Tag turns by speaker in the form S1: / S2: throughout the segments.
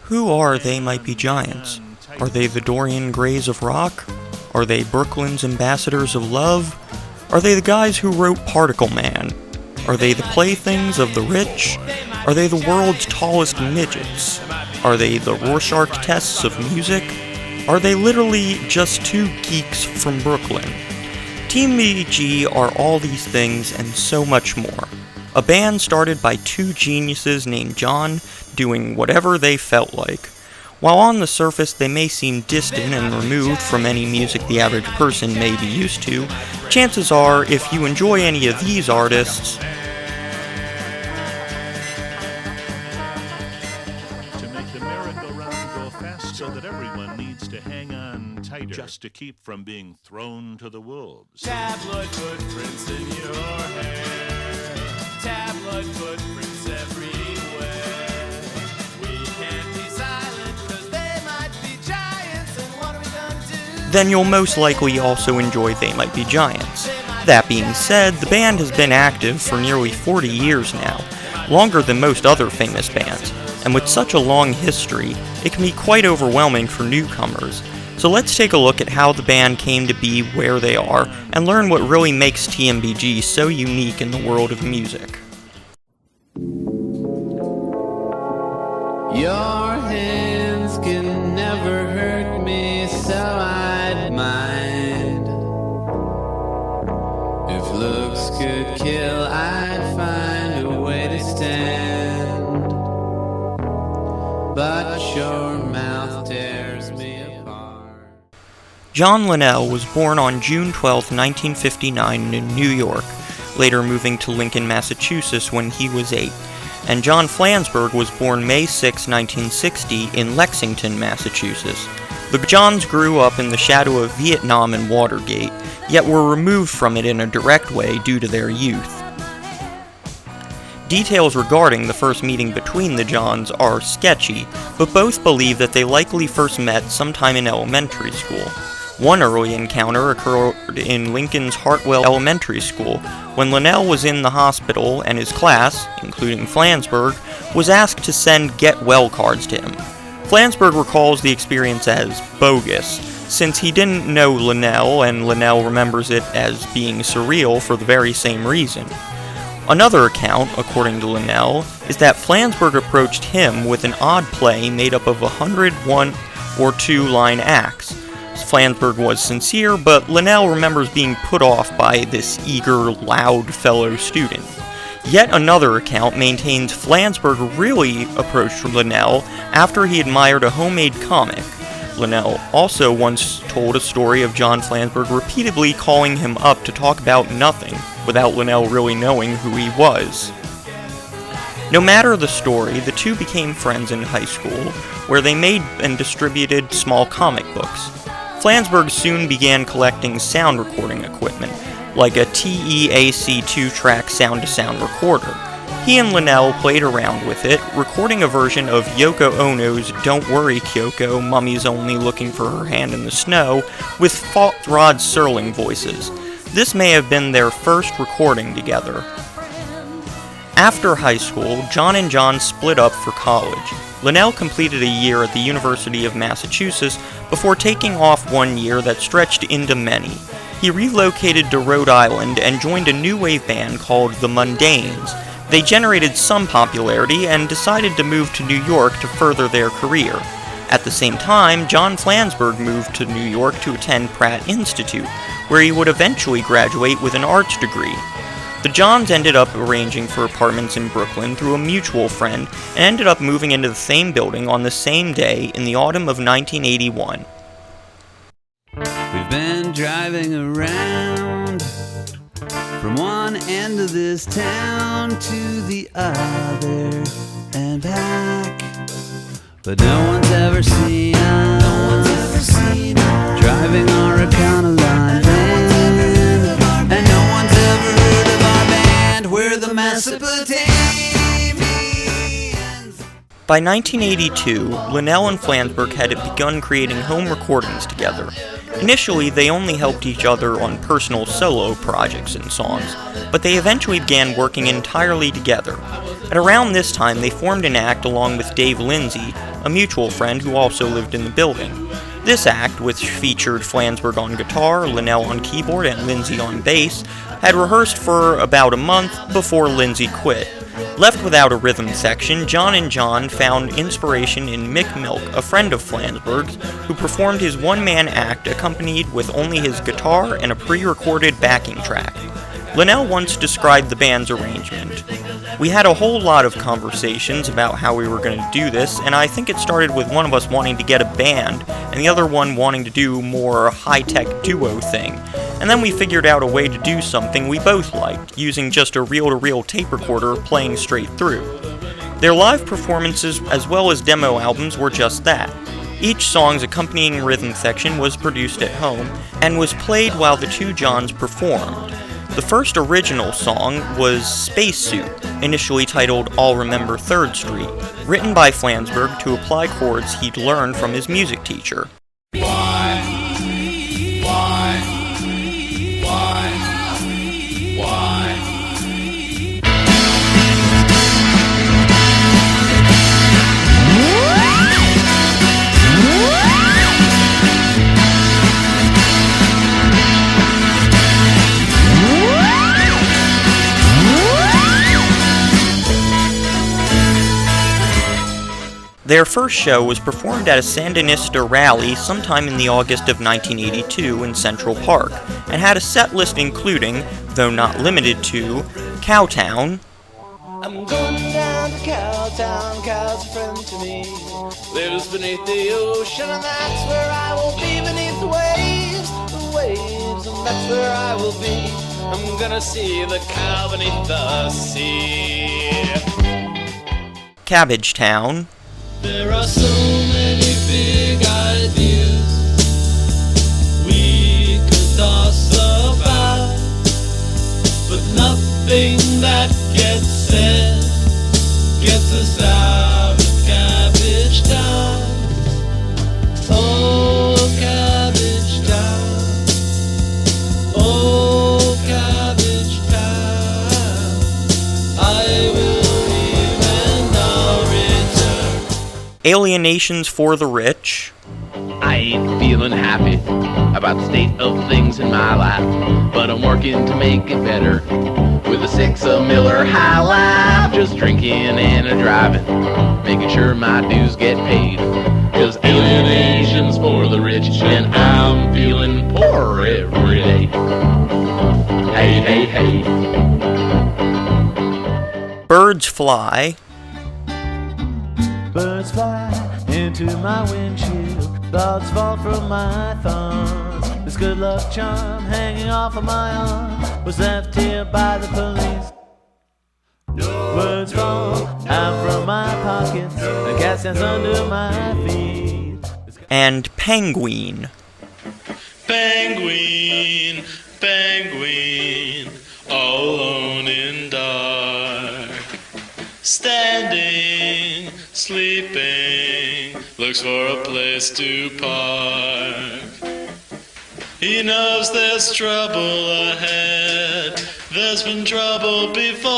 S1: Who are They Might Be Giants? Are they the Dorian Grays of rock? Are they Brooklyn's ambassadors of love? Are they the guys who wrote Particle Man? Are they the playthings of the rich? Are they the world's tallest midgets? Are they the Rorschach tests of music? Are they literally just two geeks from Brooklyn? TMBG are all these things and so much more. A band started by two geniuses named John doing whatever they felt like. While on the surface they may seem distant and removed from any music the average person may be used to, chances are if you enjoy any of these artists,
S2: to make the merry-go-round go fast so that everyone needs to hang on tighter just to keep from being thrown to the wolves.
S3: Tabloid footprints in your hair, tabloid footprints everywhere. We can't be silent cause they might be giants, and what are we gonna do?
S1: then you'll most likely also enjoy They Might Be Giants. That being said, the band has been active for nearly 40 years now, longer than most other famous bands, and with such a long history, it can be quite overwhelming for newcomers. So let's take a look at how the band came to be where they are, and learn what really makes TMBG so unique in the world of music.
S4: Your hands can never hurt me, so I'd mind. If looks could kill, I'd find a way to stand. But your mouth tears me apart.
S1: John Linnell was born on June 12, 1959 in New York, later moving to Lincoln, Massachusetts when he was 8. And John Flansburgh was born May 6, 1960 in Lexington, Massachusetts. The Johns grew up in the shadow of Vietnam and Watergate, yet were removed from it in a direct way due to their youth. Details regarding the first meeting between the Johns are sketchy, but both believe that they likely first met sometime in elementary school. One early encounter occurred in Lincoln's Hartwell Elementary School, when Linnell was in the hospital and his class, including Flansburgh, was asked to send get-well cards to him. Flansburgh recalls the experience as bogus, since he didn't know Linnell, and Linnell remembers it as being surreal for the very same reason. Another account, according to Linnell, is that Flansburgh approached him with an odd play made up of 101 or 2-line acts. Flansburgh was sincere, but Linnell remembers being put off by this eager, loud fellow student. Yet another account maintains Flansburgh really approached Linnell after he admired a homemade comic. Linnell also once told a story of John Flansburgh repeatedly calling him up to talk about nothing, without Linnell really knowing who he was. No matter the story, the two became friends in high school, where they made and distributed small comic books. Flansburgh soon began collecting sound recording equipment, like a TEAC 2-track sound-to-sound recorder. He and Linnell played around with it, recording a version of Yoko Ono's Don't Worry Kyoko, Mummy's Only Looking for Her Hand in the Snow, with Rod Serling voices. This may have been their first recording together. After high school, John and John split up for college. Linnell completed a year at the University of Massachusetts before taking off 1 year that stretched into many. He relocated to Rhode Island and joined a new wave band called The Mundanes. They generated some popularity and decided to move to New York to further their career. At the same time, John Flansburgh moved to New York to attend Pratt Institute, where he would eventually graduate with an arts degree. The Johns ended up arranging for apartments in Brooklyn through a mutual friend and ended up moving into the same building on the same day in the autumn of 1981.
S4: We've been driving around from one end of this town to the other and back, but no one's ever seen us driving our Econoline van, and no one's ever heard of our band. We're the Mesopotamians.
S1: By 1982, Linnell and Flansburgh had begun creating home recordings together. Initially, they only helped each other on personal solo projects and songs, but they eventually began working entirely together. At around this time, they formed an act along with Dave Lindsay, a mutual friend who also lived in the building. This act, which featured Flansburgh on guitar, Linnell on keyboard, and Lindsay on bass, had rehearsed for about a month before Lindsay quit. Left without a rhythm section, John and John found inspiration in Mick Milk, a friend of Flansburgh's, who performed his one-man act accompanied with only his guitar and a pre-recorded backing track. Linnell once described the band's arrangement. We had a whole lot of conversations about how we were going to do this, and I think it started with one of us wanting to get a band, and the other one wanting to do more high-tech duo thing. And then we figured out a way to do something we both liked, using just a reel-to-reel tape recorder playing straight through. Their live performances as well as demo albums were just that. Each song's accompanying rhythm section was produced at home, and was played while the two Johns performed. The first original song was Spacesuit, initially titled I'll Remember 3rd Street, written by Flansburgh to apply chords he'd learned from his music teacher. Their first show was performed at a Sandinista rally sometime in the August of 1982 in Central Park, and had a set list including, though not limited to, Cowtown,
S3: I'm going down to Cowtown, cow's a friend to me. Lives beneath the ocean, and that's where I will be, beneath the waves, and that's where I will be. I'm gonna see the cow beneath the sea.
S1: Cabbagetown,
S3: There are so many big ideas we could toss about, but nothing that gets said gets us out of Cabbagetown. Oh, Cabbagetown. Oh, Cabbagetown. I will leave and I'll return.
S1: Alienations for the Rich,
S5: I ain't feeling happy about the state of things in my life, but I'm working to make it better with a 6 of Miller High Life. Just drinking and a driving, making sure my dues get paid. Cause alienation's for the rich, and I'm feeling poor every day. Hey, hey, hey.
S1: Birds Fly,
S6: Birds fly into my windshield, thoughts fall from my thumbs. This good luck charm hanging off of my arm was left here by the police. Words fall out from my pockets, a cat stands under my feet.
S1: and Penguin.
S7: Penguin, penguin, all alone in dark. Standing, sleeping, looks for a place to park. He knows there's trouble ahead, there's been trouble before.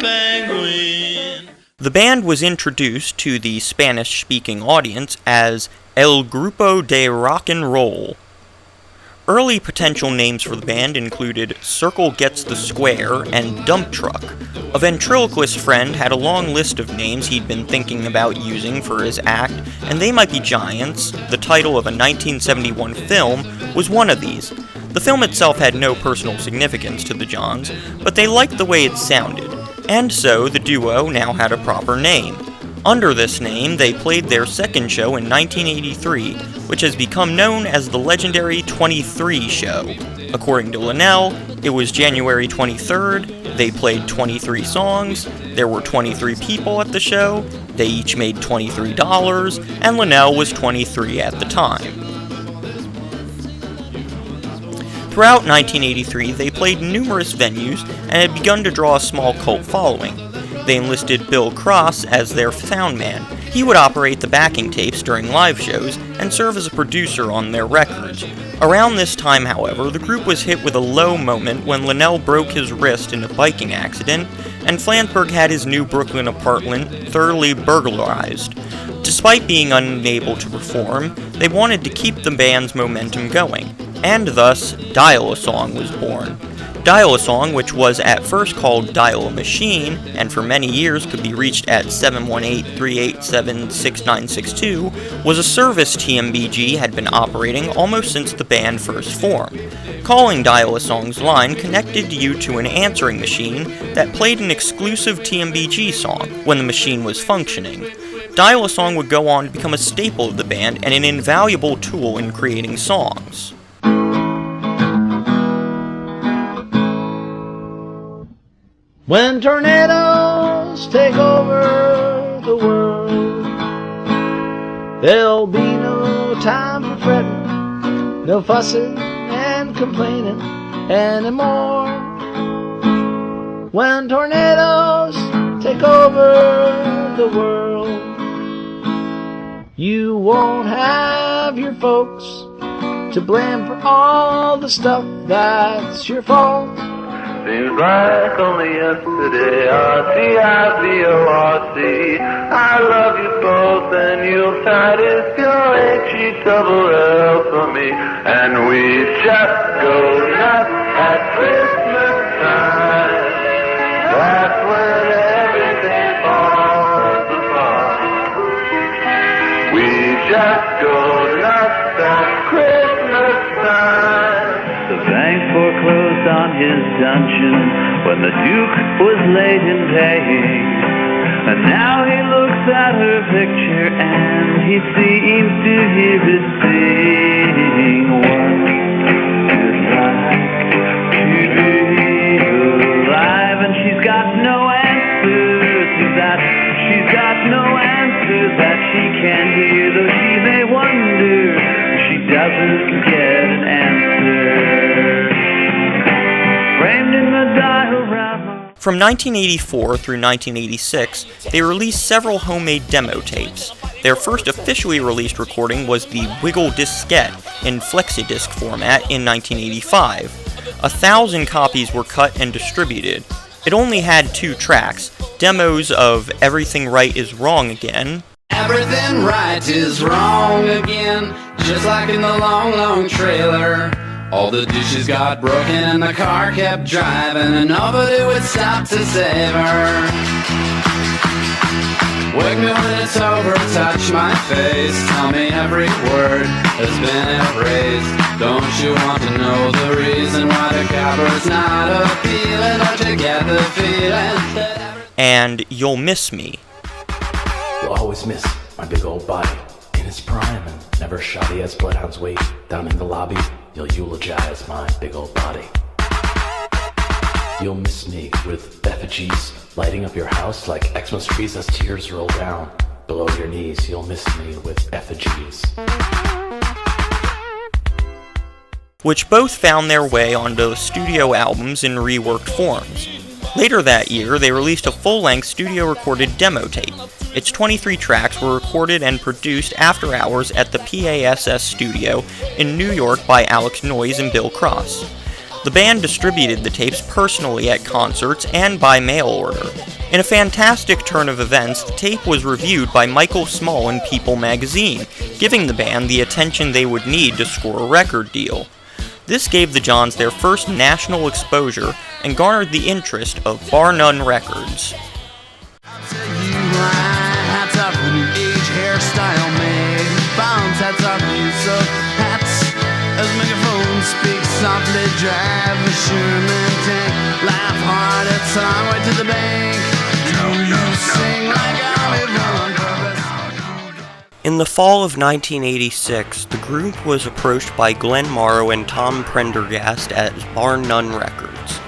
S7: Penguin.
S1: The band was introduced to the Spanish-speaking audience as El Grupo de Rock and Roll. Early potential names for the band included Circle Gets the Square and Dump Truck. A ventriloquist friend had a long list of names he'd been thinking about using for his act, and They Might Be Giants, the title of a 1971 film, was one of these. The film itself had no personal significance to the Johns, but they liked the way it sounded, and so the duo now had a proper name. Under this name, they played their second show in 1983, which has become known as the legendary 23 Show. According to Linnell, it was January 23rd, they played 23 songs, there were 23 people at the show, they each made $23, and Linnell was 23 at the time. Throughout 1983, they played numerous venues and had begun to draw a small cult following. They enlisted Bill Cross as their sound man. He would operate the backing tapes during live shows and serve as a producer on their records. Around this time, however, the group was hit with a low moment when Linnell broke his wrist in a biking accident, and Flansburgh had his new Brooklyn apartment thoroughly burglarized. Despite being unable to perform, they wanted to keep the band's momentum going, and thus, Dial-A-Song was born. Dial-A-Song, which was at first called Dial-A-Machine, and for many years could be reached at 718-387-6962, was a service TMBG had been operating almost since the band first formed. Calling Dial-A-Song's line connected you to an answering machine that played an exclusive TMBG song when the machine was functioning. Dial-A-Song would go on to become a staple of the band and an invaluable tool in creating songs.
S6: When tornadoes take over the world, there'll be no time for fretting, no fussing and complaining anymore. When tornadoes take over the world, you won't have your folks to blame for all the stuff that's your fault.
S3: Seems like only yesterday, R-T-I-V-O-R-C, I love you both and you'll find it's your H-E-double-L for me. And we just go nuts at Christmas time. That's when everything falls apart. We just go nuts at Christmas time.
S8: The bank foreclosed on his dungeon when the Duke was late in paying. And now he looks at her picture and he seems to hear it sing. What is it like to be alive? And she's got no answers to that. She's got no answers that she can't hear, though she may wonder she doesn't get an answer.
S1: From 1984 through 1986, they released several homemade demo tapes. Their first officially released recording was the Wiggle Diskette in flexidisc format in 1985. 1,000 copies were cut and distributed. It only had 2 tracks, demos of Everything Right Is Wrong Again.
S4: Everything right is wrong again, just like in the long, long trailer. All the dishes got broken and the car kept driving and nobody would stop to save her. Wake me when it's over, touch my face, tell me every word has been erased. Don't you want to know the reason why the copper's not appealing? Don't you get the feeling that
S1: and You'll Miss Me.
S9: You'll always miss my big old body in his prime and never shoddy as bloodhounds wait down in the lobby. You'll eulogize my big old body. You'll miss me with effigies lighting up your house like Xmas trees as tears roll down below your knees. You'll miss me with effigies.
S1: Which both found their way onto the studio albums in reworked forms. Later that year, they released a full-length studio-recorded demo tape. Its 23 tracks were recorded and produced after hours at the PASS studio in New York by Alex Noyes and Bill Cross. The band distributed the tapes personally at concerts and by mail order. In a fantastic turn of events, the tape was reviewed by Michael Small in People magazine, giving the band the attention they would need to score a record deal. This gave the Johns their first national exposure and garnered the interest of Bar None Records.
S4: hats off the new age hairstyle made. Bounce hats off the use of hats as megaphones speak softly. Drive a Sherman tank, laugh hard at song way to the bank. Do you sing like I'm on purpose?
S1: In the fall of 1986, the group was approached by Glenn Morrow and Tom Prendergast at Bar None Records.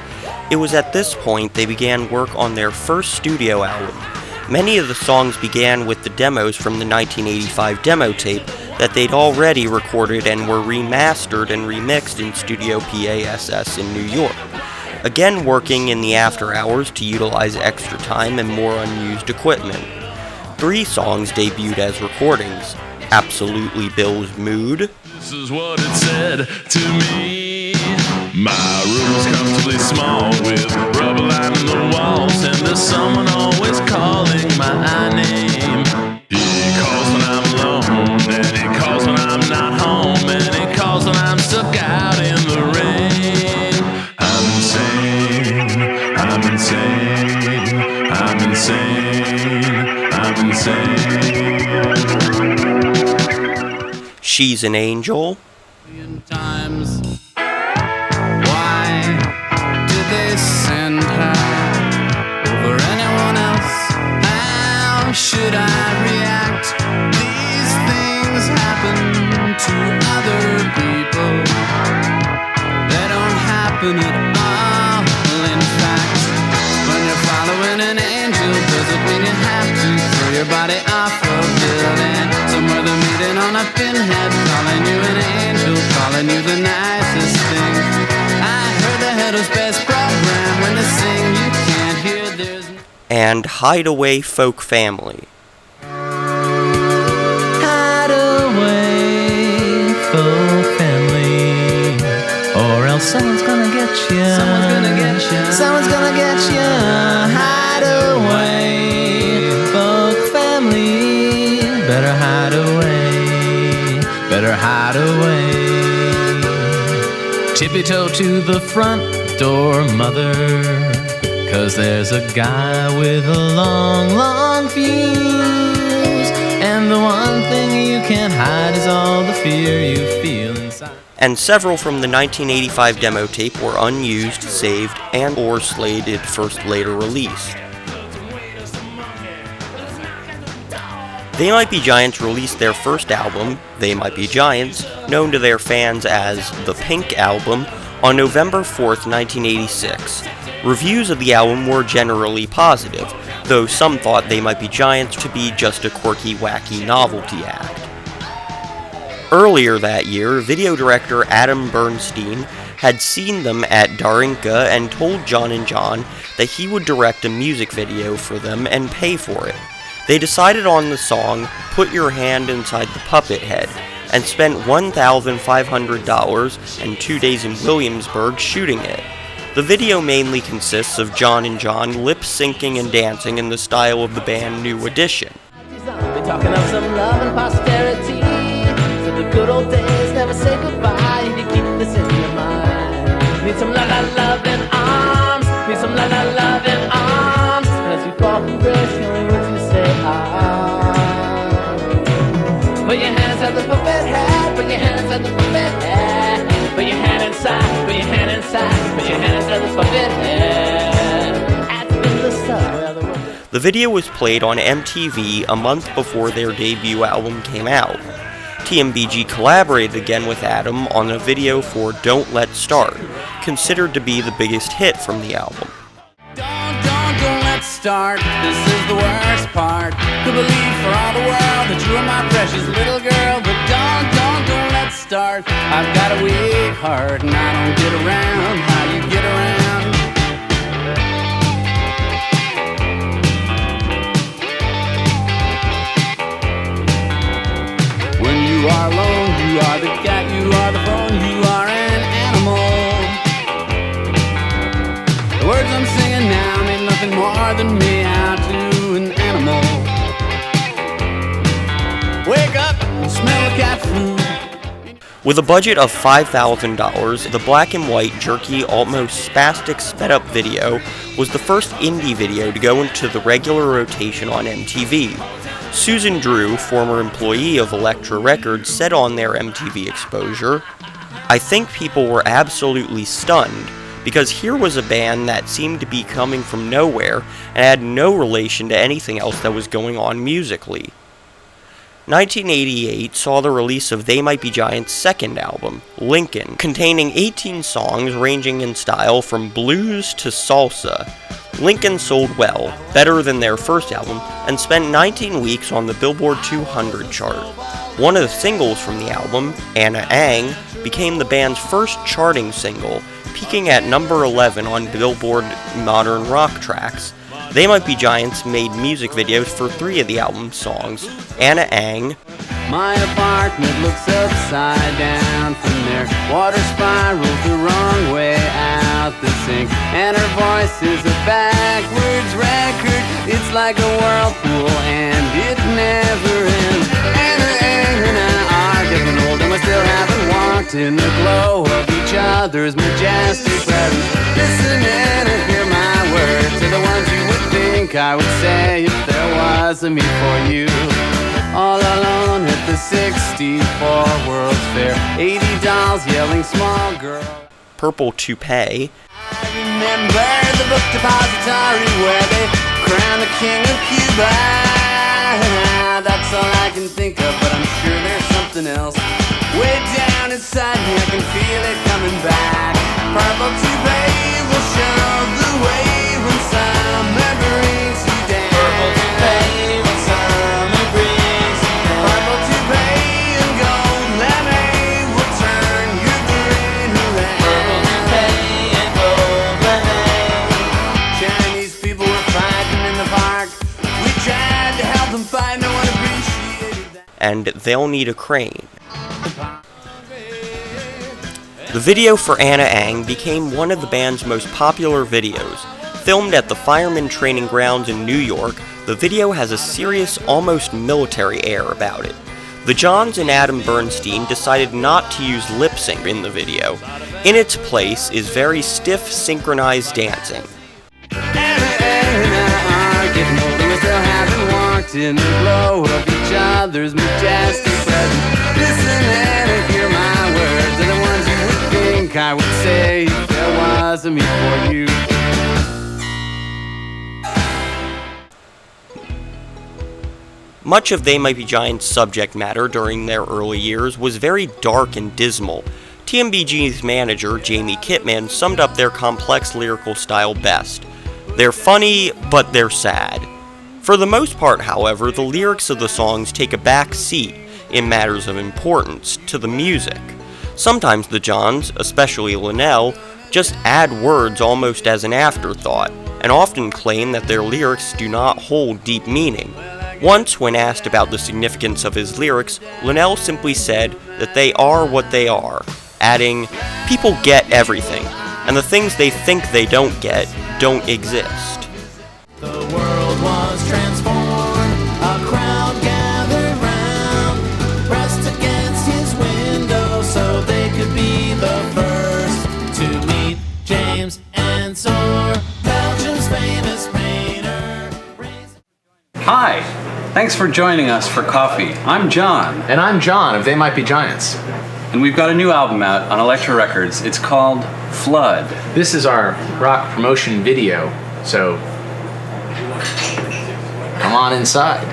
S1: It was at this point they began work on their first studio album. Many of the songs began with the demos from the 1985 demo tape that they'd already recorded and were remastered and remixed in Studio PASS in New York, again working in the after hours to utilize extra time and more unused equipment. 3 songs debuted as recordings: Absolutely Bill's Mood,
S7: This is what it said to me. My room's comfortably small with rubber lining the walls, and there's someone always calling my name. He calls when I'm alone, and he calls when I'm not home, and he calls when I'm stuck out in the rain. I'm insane, I'm insane, I'm insane, I'm insane.
S1: She's an Angel.
S4: Times. Why did they send her over anyone else? How should I react? These things happen to other people. They don't happen at all. In fact, when you're following an angel, does it mean you have to throw your body off a building? Somewhere they're meeting on a pinhead, calling you an angel, calling you the nicest thing. I heard the Headless Best program. When they sing, you can't hear. There's
S1: And Hideaway Folk Family.
S6: Hideaway folk family, or else someone's gonna get you. Someone's gonna get you. Someone's gonna get you. Hideaway folk family, better hide away. Better hide away. Tippy-toe to the front door, mother, 'cause there's a guy with a long, long fuse, and the one thing you can't hide is all the fear you feel inside.
S1: And several from the 1985 demo tape were unused, saved, and or slated for later release. They Might Be Giants released their first album, They Might Be Giants, known to their fans as The Pink Album, on November 4th, 1986. Reviews of the album were generally positive, though some thought They Might Be Giants to be just a quirky, wacky novelty act. Earlier that year, video director Adam Bernstein had seen them at Darinka and told John and John that he would direct a music video for them and pay for it. They decided on the song Put Your Hand Inside the Puppet Head and spent $1,500 and 2 days in Williamsburg shooting it. The video mainly consists of John and John lip-syncing and dancing in the style of the band New Edition.
S6: We're talking of some love and posterity, so the good old days never say goodbye. You keep this in your mind. Need some love in arms. Need some love in arms. And as you fall from grace, the only words you say are, put your hands at the puppet head. Put your hands at the puppet head. Put your hand inside. Put your hand inside. Put your hands at the puppet head. At the star.
S1: The video was played on MTV a month before their debut album came out. TMBG collaborated again with Adam on a video for Don't Let's Start, considered to be the biggest hit from the album.
S4: Don't let's start. This is the worst part. To believe for all the world that you are my precious little girl. But don't let's start. I've got a weak heart and I don't get around how you get around. When you are alone, you are the cat, you are the phone, you are an animal. The words I'm singing now mean nothing more than me out to an animal. Wake up and smell cat food.
S1: With a budget of $5,000, the black and white, jerky, almost spastic sped-up video was the first indie video to go into the regular rotation on MTV. Susan Drew, former employee of Elektra Records, said on their MTV exposure, "I think people were absolutely stunned, because here was a band that seemed to be coming from nowhere and had no relation to anything else that was going on musically." 1988 saw the release of They Might Be Giants' second album, Lincoln, containing 18 songs ranging in style from blues to salsa. Lincoln sold well, better than their first album, and spent 19 weeks on the Billboard 200 chart. One of the singles from the album, Anna Ang, became the band's first charting single, peaking at number 11 on Billboard Modern Rock Tracks. They Might Be Giants made music videos for 3 of the album's songs, Anna Ang,
S4: My apartment looks upside down from there. Water spirals the wrong way out the sink, and her voice is a backwards record. It's like a whirlpool and it never ends. And I are getting old and we still haven't walked in the glow of each other's majestic presence. Listen in and hear my words to the ones you would think I would say if there was a me for you. All alone at the 64 World's Fair, 80 dolls yelling small girl.
S1: Purple Toupee.
S4: I remember the book depository where they crown the king of Cuba. That's all I can think of, but I'm sure there's something else. Way down inside me, I can feel it coming back. Purple Toupee will show the way when summer brings you down. Purple Toupee when summer brings you down. Purple Toupee and gold lemonade will turn your brain around. Purple Toupee and gold lemonade. Chinese people were fighting in the park. We tried to help them fight, no one appreciated that.
S1: And They'll Need a Crane. The video for Anna Ang became one of the band's most popular videos. Filmed at the Fireman Training Grounds in New York, the video has a serious, almost military air about it. The Johns and Adam Bernstein decided not to use lip sync in the video. In its place is very stiff, synchronized dancing.
S4: In the glow of each other's majestic presence. Listen and hear my words, are the ones you would think I would say if there was a me for you.
S1: Much of They Might Be Giants' subject matter during their early years was very dark and dismal. TMBG's manager, Jamie Kitman, summed up their complex lyrical style best. They're funny, but they're sad. For the most part, however, the lyrics of the songs take a back seat, in matters of importance, to the music. Sometimes the Johns, especially Linnell, just add words almost as an afterthought, and often claim that their lyrics do not hold deep meaning. Once, when asked about the significance of his lyrics, Linnell simply said that they are what they are, adding, "People get everything, and the things they think they don't get don't exist."
S6: The world was transformed, a crowd gathered round, pressed against his window so they could be the first to meet James Ensor, Belgium's famous painter.
S4: Hi, thanks for joining us for coffee. I'm John.
S10: And I'm John of They Might Be Giants.
S4: And we've got a new album out on Elektra Records. It's called Flood.
S10: This is our rock promotion video, so come on inside.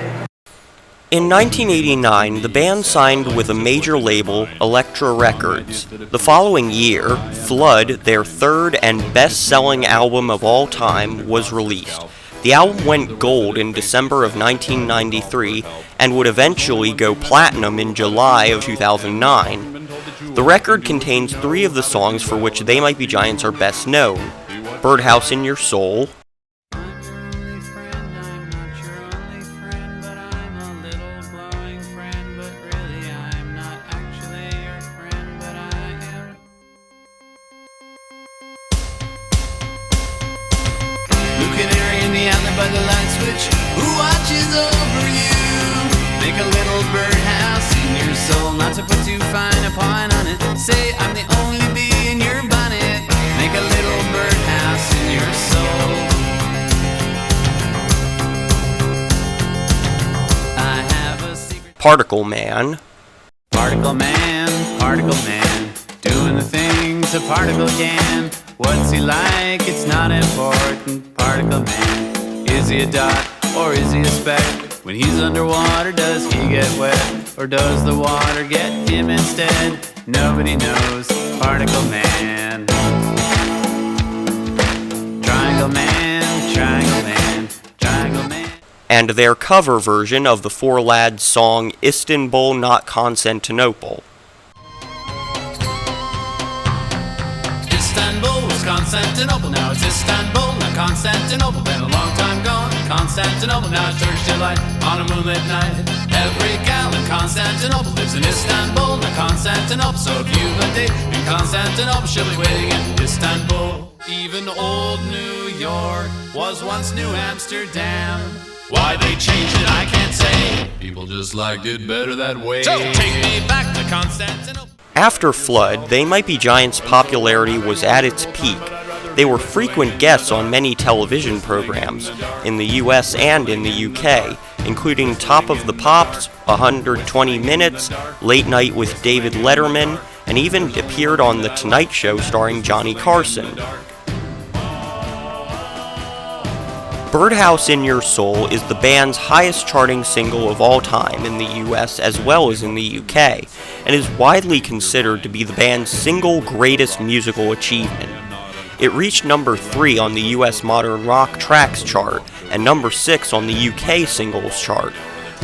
S1: In 1989, the band signed with a major label, Elektra Records. The following year, Flood, their third and best-selling album of all time, was released. The album went gold in December of 1993 and would eventually go platinum in July of 2009. The record contains 3 of the songs for which They Might Be Giants are best known: Birdhouse in Your Soul,
S6: by the light switch, who watches over you? Make a little birdhouse in your soul, not to put too fine a point on it. Say I'm the only bee in your bonnet. Make a little birdhouse in your soul. I have a secret.
S1: Particle Man,
S6: Particle Man, doing the things a particle can. What's he like? It's not important. Particle Man. Is he a dot or is he a speck? When he's underwater, does he get wet? Or does the water get him instead? Nobody knows. Particle Man. Triangle Man, Triangle Man, Triangle Man.
S1: and their cover version of the Four Lads song Istanbul Not Constantinople.
S6: Istanbul was Constantinople, now it's Istanbul, not Constantinople, been a long time gone.
S3: in Constantinople, now church delight on a moonlit night. Every gal in Constantinople lives in Istanbul, now Constantinople. So if you've a date in Constantinople, she'll be waiting in Istanbul. Even old New York was once New Amsterdam. Why they changed it, I can't say. People just liked it better that way. So take me back to Constantinople.
S1: After Flood, They Might Be Giants' popularity was at its peak. They were frequent guests on many television programs, in the US and in the UK, including Top of the Pops, 120 Minutes, Late Night with David Letterman, and even appeared on The Tonight Show starring Johnny Carson. Birdhouse in Your Soul is the band's highest charting single of all time in the US as well as in the UK, and is widely considered to be the band's single greatest musical achievement. It reached number 3 on the US Modern Rock Tracks chart and number 6 on the UK Singles chart.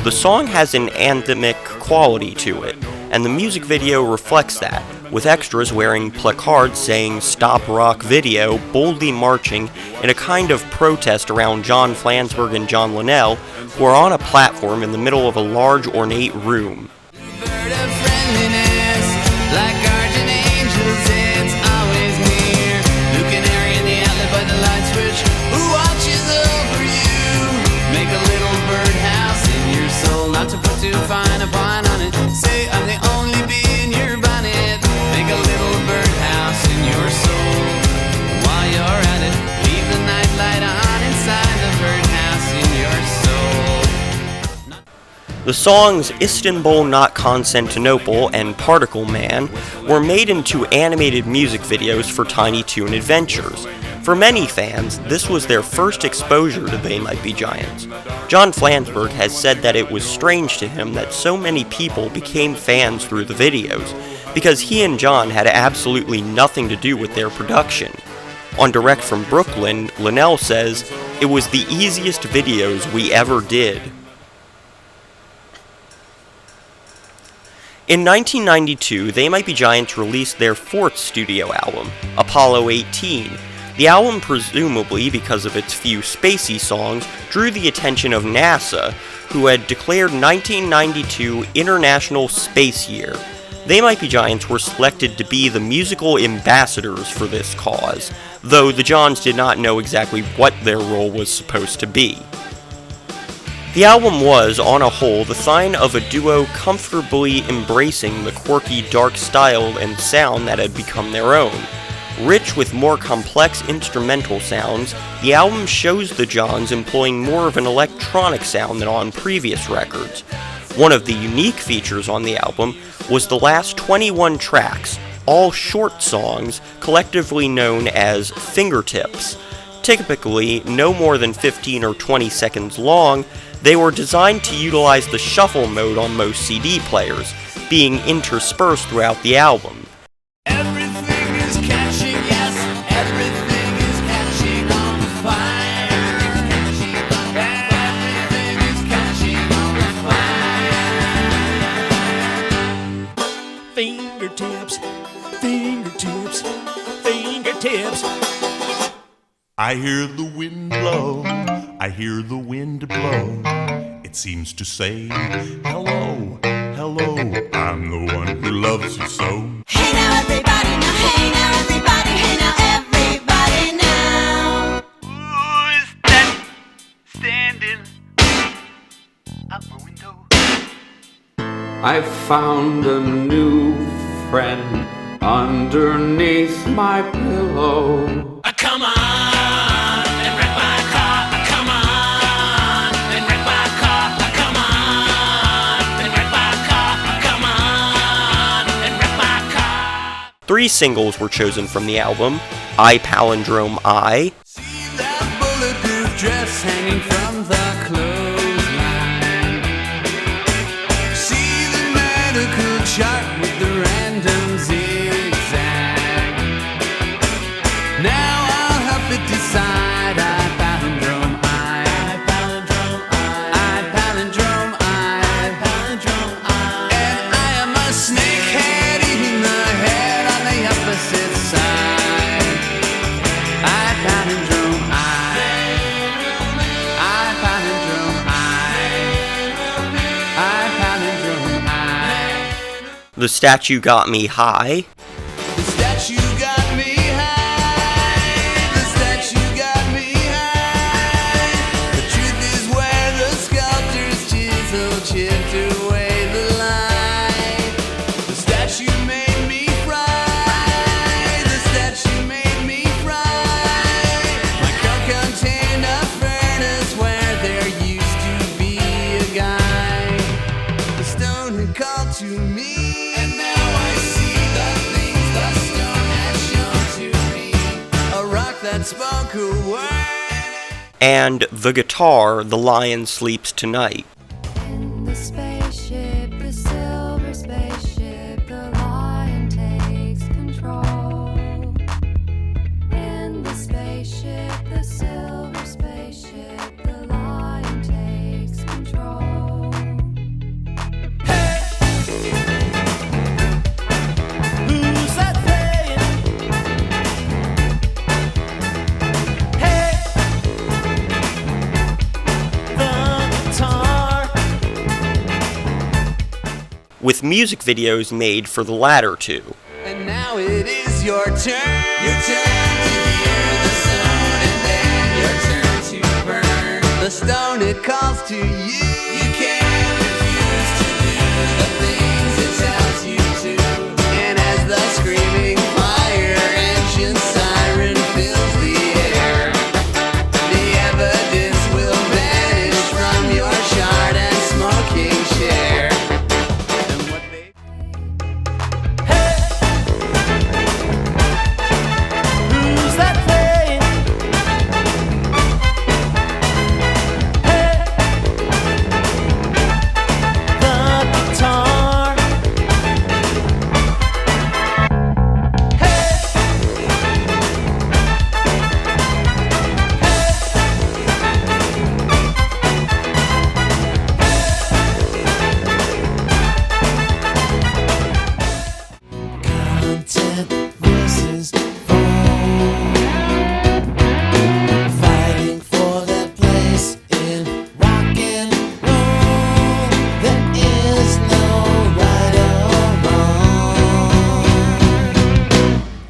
S1: The song has an anthemic quality to it, and the music video reflects that, with extras wearing placards saying "Stop Rock Video" boldly marching in a kind of protest around John Flansburgh and John Linnell, who are on a platform in the middle of a large ornate room.
S3: Bird of friendliness, like guardian angels, it's always near. New canary in the outlet by the light switch, who watches over you? Make a little birdhouse in your soul, not to put too fine a point on it. Say I'm the only bee in your bonnet. Make a little birdhouse in your soul. While you're at it, leave the night light on inside the birdhouse in your soul.
S1: The songs Istanbul Not Constantinople and Particle Man were made into animated music videos for Tiny Toon Adventures. For many fans, this was their first exposure to They Might Be Giants. John Flansburgh has said that it was strange to him that so many people became fans through the videos, because he and John had absolutely nothing to do with their production. On Direct from Brooklyn, Linnell says, "It was the easiest videos we ever did." In 1992, They Might Be Giants released their 4th studio album, Apollo 18. The album, presumably because of its few spacey songs, drew the attention of NASA, who had declared 1992 International Space Year. They Might Be Giants were selected to be the musical ambassadors for this cause, though the Johns did not know exactly what their role was supposed to be. The album was, on a whole, the sign of a duo comfortably embracing the quirky, dark style and sound that had become their own. Rich with more complex instrumental sounds, the album shows the Johns employing more of an electronic sound than on previous records. One of the unique features on the album was the last 21 tracks, all short songs, collectively known as fingertips. Typically no more than 15 or 20 seconds long, they were designed to utilize the shuffle mode on most CD players, being interspersed throughout the album.
S3: Everything is catching, yes, everything is catching on fire. Everything is catching on fire. Fingertips, fingertips, fingertips.
S2: I hear the wind blow, I hear the wind blow. It seems to say, hello, hello, I'm the one who loves you so.
S11: Hey now everybody, now hey now everybody, hey now everybody now.
S3: Who's that standing out my window?
S4: I found a new friend underneath my pillow.
S3: Come on and wreck my car. Come on and wreck my car. Come on and wreck my car. Come on and wreck my car.
S1: 3 singles were chosen from the album: I Palindrome I,
S3: See that bulletproof dress hanging from the clothesline. See the medical chart with the random zigzag. Now decide I palindrome I palindrome I palindrome I palindrome I, and I am a snakehead eating the head on the opposite side. I palindrome I
S1: The Statue Got Me High,
S3: The statue got me high. The statue got me high. The truth is where the sculptor's chisel chipped away the light. The statue made me fry. The statue made me fry. My car contained a furnace where there used to be a guy. The stone had called to me. And now I see the things the stone has shown to me. A rock that spoke a word.
S1: and the guitar, The Lion Sleeps Tonight.
S11: In the spaceship, the silver spaceship, the lion takes control. In the spaceship, the silver spaceship, the lion takes control.
S3: Who's that playing? Hey, the guitar.
S1: With music videos made for the latter two.
S3: And now it is your turn. Your turn to hear the stone, and then your turn to burn. The stone, it calls to you. You can't refuse to do the things it tells you to. And as the screaming fire engine siren fills the air, the evidence will vanish from your charred and smoking chair. And what they Who's that playing? Hey, the guitar. Hey, content versus fighting for that place in rock and roll. There is no right or wrong.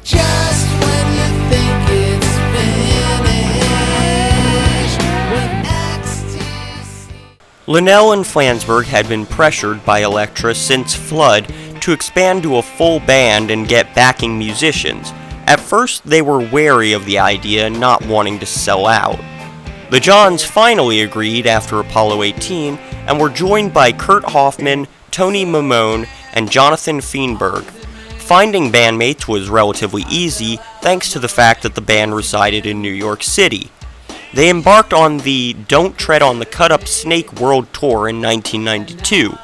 S3: Just when you think it's finished, when ecstasy.
S1: Linnell and Flansburgh had been pressured by Elektra since Flood to expand to a full band and get backing musicians. At first, they were wary of the idea, not wanting to sell out. The Johns finally agreed after Apollo 18 and were joined by Kurt Hoffman, Tony Mamone, and Jonathan Feinberg. Finding bandmates was relatively easy thanks to the fact that the band resided in New York City. They embarked on the Don't Tread on the Cut Up Snake World Tour in 1992,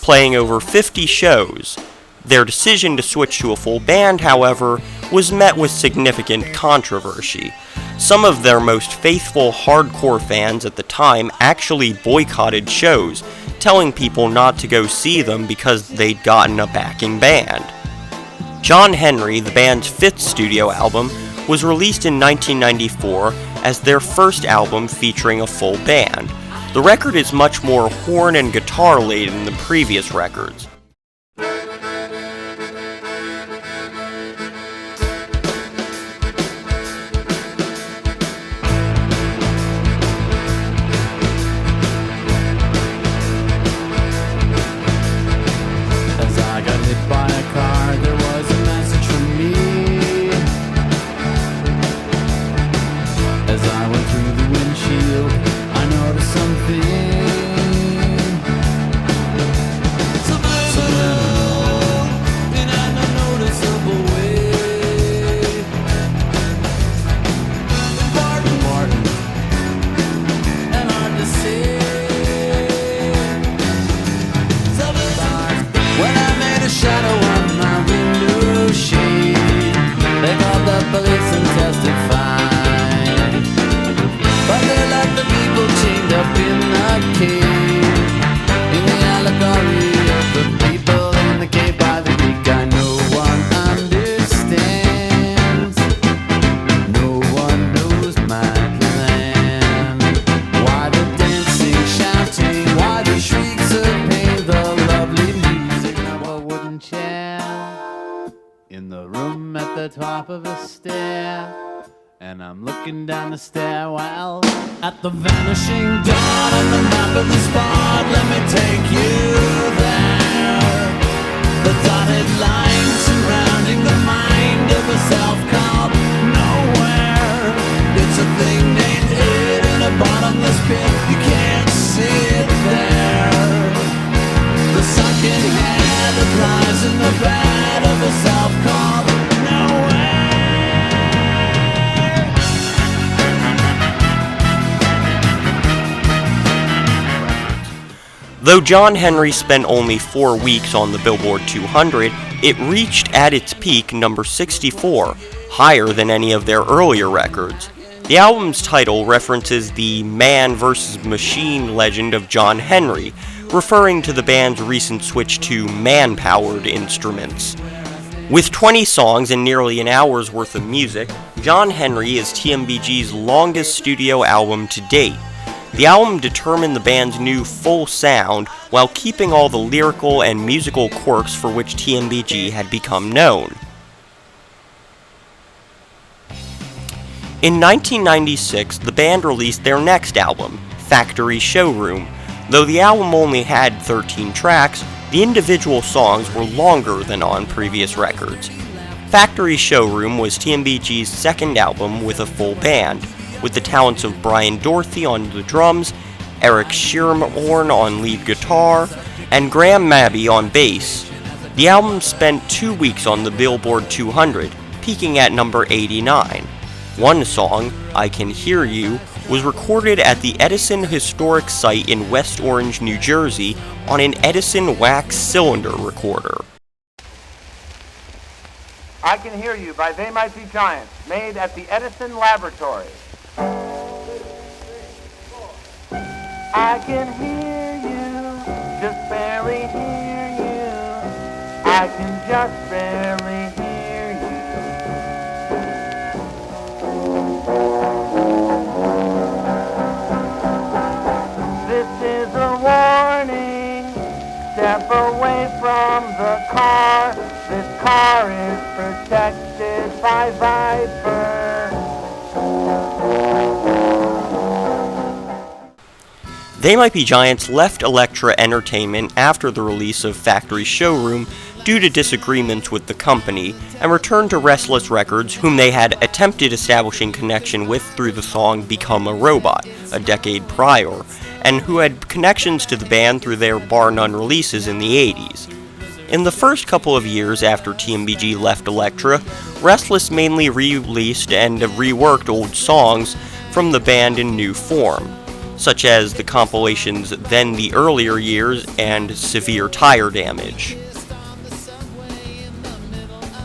S1: playing over 50 shows. Their decision to switch to a full band, however, was met with significant controversy. Some of their most faithful hardcore fans at the time actually boycotted shows, telling people not to go see them because they'd gotten a backing band. John Henry, the band's fifth studio album, was released in 1994 as their first album featuring a full band. The record is much more horn and guitar laden than previous records.
S3: As I got hit by a car, there was a message from me. As I went through the windshield, I noticed something. So blue
S6: the top of a stair, and I'm looking down the stairwell at the vanishing dawn on the map of the spot. Let me take you there. The dotted line surrounding the mind of a self-called nowhere. It's a thing named it in a bottomless pit. You can't see it there. The sunken head that lies in the bed of a self-called nowhere.
S1: Though John Henry spent only 4 weeks on the Billboard 200, it reached at its peak number 64, higher than any of their earlier records. The album's title references the man versus machine legend of John Henry, referring to the band's recent switch to man-powered instruments. With 20 songs and nearly an hour's worth of music, John Henry is TMBG's longest studio album to date. The album determined the band's new full sound while keeping all the lyrical and musical quirks for which TMBG had become known. In 1996, the band released their next album, Factory Showroom. Though the album only had 13 tracks, the individual songs were longer than on previous records. Factory Showroom was TMBG's second album with a full band, with the talents of Brian Dorothy on the drums, Eric Shearhorn on lead guitar, and Graham Mabby on bass. The album spent 2 weeks on the Billboard 200, peaking at number 89. One song, I Can Hear You, was recorded at the Edison Historic Site in West Orange, New Jersey, on an Edison wax cylinder recorder.
S12: I Can Hear You by They Might Be Giants, made at the Edison Laboratory. I can hear you, just barely hear you. I can just barely hear you. This is a warning. Step away from the car. This car is protected by Viper.
S1: They Might Be Giants left Elektra Entertainment after the release of Factory Showroom due to disagreements with the company, and returned to Restless Records, whom they had attempted establishing connection with through the song Become a Robot, a decade prior, and who had connections to the band through their Bar None releases in the 80s. In the first couple of years after TMBG left Elektra, Restless mainly re-released and reworked old songs from the band in new form, such as the compilations Then the Earlier Years and Severe Tire Damage.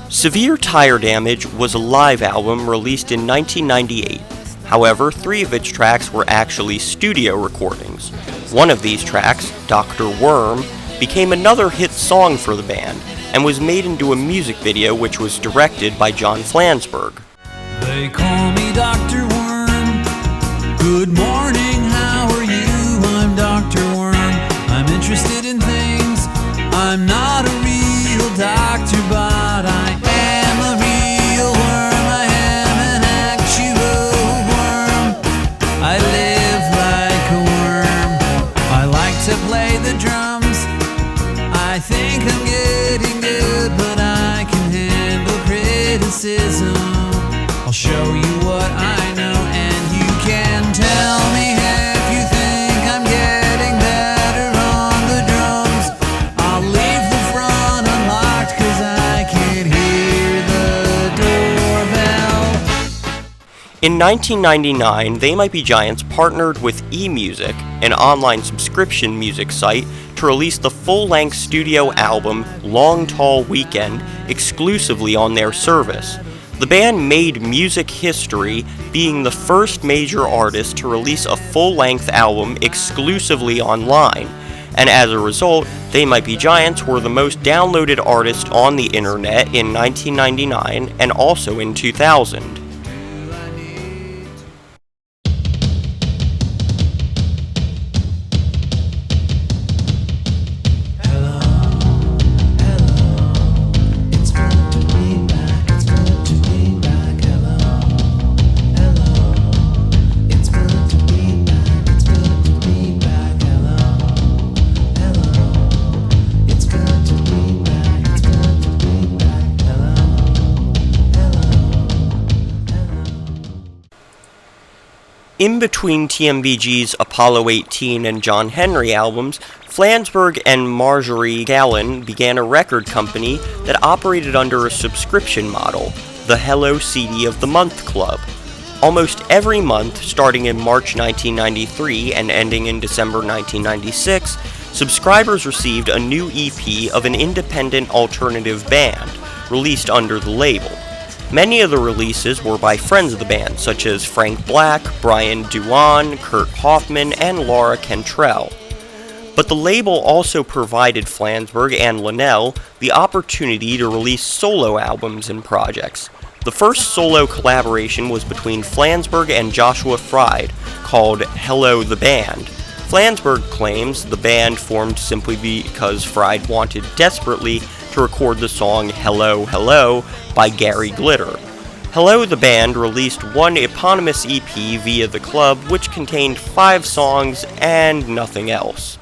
S1: Severe Tire Damage was a live album released in 1998. However, 3 of its tracks were actually studio recordings. One of these tracks, Dr. Worm, became another hit song for the band, and was made into a music video which was directed by John Flansburgh.
S4: They call me Dr. Worm. Good morning, how are you? I'm Dr. Worm. I'm interested in things. I'm not a real doctor, but I am a real worm. I am an actual worm. I live like a worm. I like to play the drums. I think I'm getting good, but I can handle criticism. I'll show you what I know, and you can tell me if you think I'm getting better on the drums. I'll leave the front unlocked, 'cause I can hear the doorbell.
S1: In 1999, They Might Be Giants partnered with eMusic, an online subscription music site, to release the full-length studio album Long Tall Weekend exclusively on their service. The band made music history, being the first major artist to release a full-length album exclusively online, and as a result, They Might Be Giants were the most downloaded artist on the internet in 1999 and also in 2000.
S6: It's good to be back, it's good
S1: In between TMBG's Apollo 18 and John Henry albums, Flansburgh and Marjorie Gallen began a record company that operated under a subscription model, the Hello CD of the Month Club. Almost every month, starting in March 1993 and ending in December 1996, subscribers received a new EP of an independent alternative band, released under the label. Many of the releases were by friends of the band, such as Frank Black, Brian Duan, Kurt Hoffman, and Laura Cantrell. But the label also provided Flansburgh and Linnell the opportunity to release solo albums and projects. The first solo collaboration was between Flansburgh and Joshua Fried, called Hello the Band. Flansburgh claims the band formed simply because Fried wanted desperately to record the song Hello, Hello by Gary Glitter. Hello the Band released one eponymous EP via the club, which contained 5 songs and nothing else.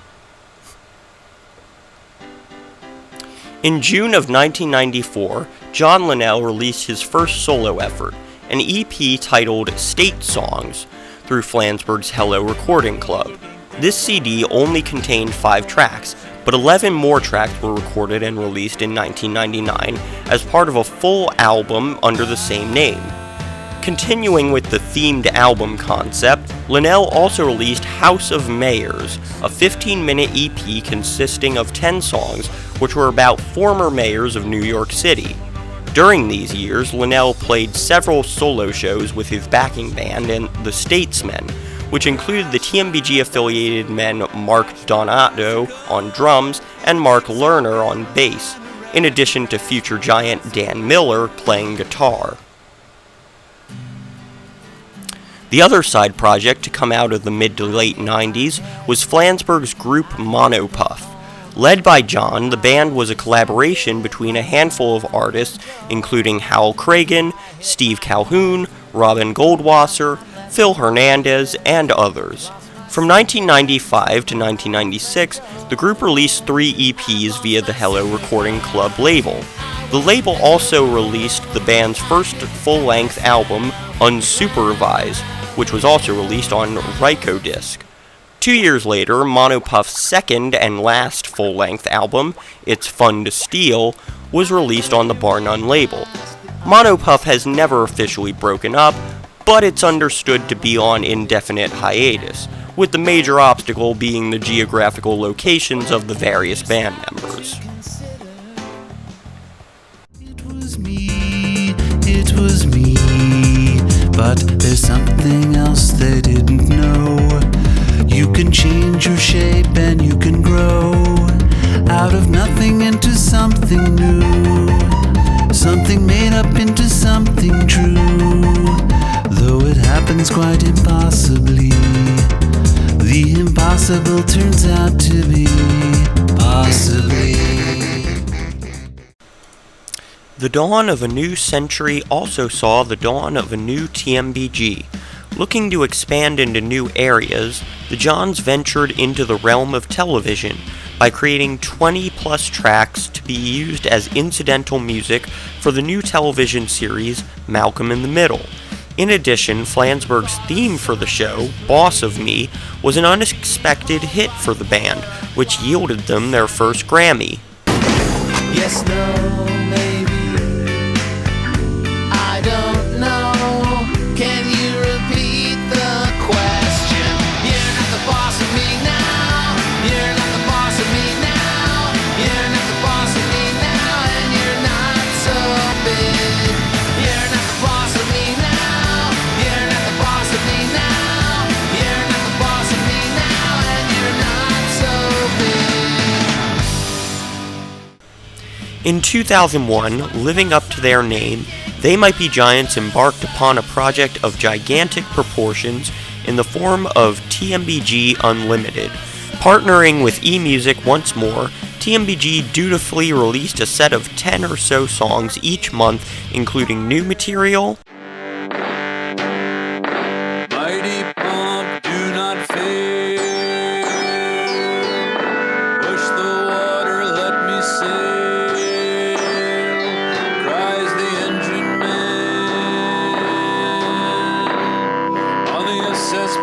S1: In June of 1994, John Linnell released his first solo effort, an EP titled State Songs, through Flansburgh's Hello Recording Club. This CD only contained 5 tracks, but 11 more tracks were recorded and released in 1999 as part of a full album under the same name. Continuing with the themed album concept, Linnell also released House of Mayors, a 15-minute EP consisting of 10 songs which were about former mayors of New York City. During these years, Linnell played several solo shows with his backing band and the Statesmen, which included the TMBG-affiliated men Mark Donato on drums and Mark Lerner on bass, in addition to future giant Dan Miller playing guitar. The other side project to come out of the mid to late 90s was Flansburgh's group Monopuff. Led by John, the band was a collaboration between a handful of artists, including Hal Cragen, Steve Calhoun, Robin Goldwasser, Phil Hernandez, and others. From 1995 to 1996, the group released 3 EPs via the Hello Recording Club label. The label also released the band's first full-length album, Unsupervised, which was also released on Rykodisc. 2 years later, Monopuff's second and last full-length album, It's Fun to Steal, was released on the Bar None label. Monopuff has never officially broken up, but it's understood to be on indefinite hiatus, with the major obstacle being the geographical locations of the various band members.
S4: It was me, but there's something else they didn't know. You can change your shape and you can grow out of nothing into something new, something made up into something true, though it happens quite impossibly. The impossible turns out to be possibly.
S1: The dawn of a new century also saw the dawn of a new TMBG. Looking to expand into new areas, the Johns ventured into the realm of television by creating 20-plus tracks to be used as incidental music for the new television series Malcolm in the Middle. In addition, Flansburgh's theme for the show, Boss of Me, was an unexpected hit for the band, which yielded them their first Grammy.
S6: Yes, no, maybe. I don't know. Can you repeat the question? You're not the boss of me now. You're not the boss of me now. You're not the boss of me now, and you're not so big. You're not the boss of me now. You're not the boss of me now. You're not the boss of me now, and you're not so big.
S1: In 2001, living up to their name, They Might Be Giants embarked upon a project of gigantic proportions in the form of TMBG Unlimited. Partnering with eMusic once more, TMBG dutifully released a set of 10 or so songs each month, including new material,
S4: Mighty pump, do not fail. Push the water, let me sail. Cries the engine man on the assessment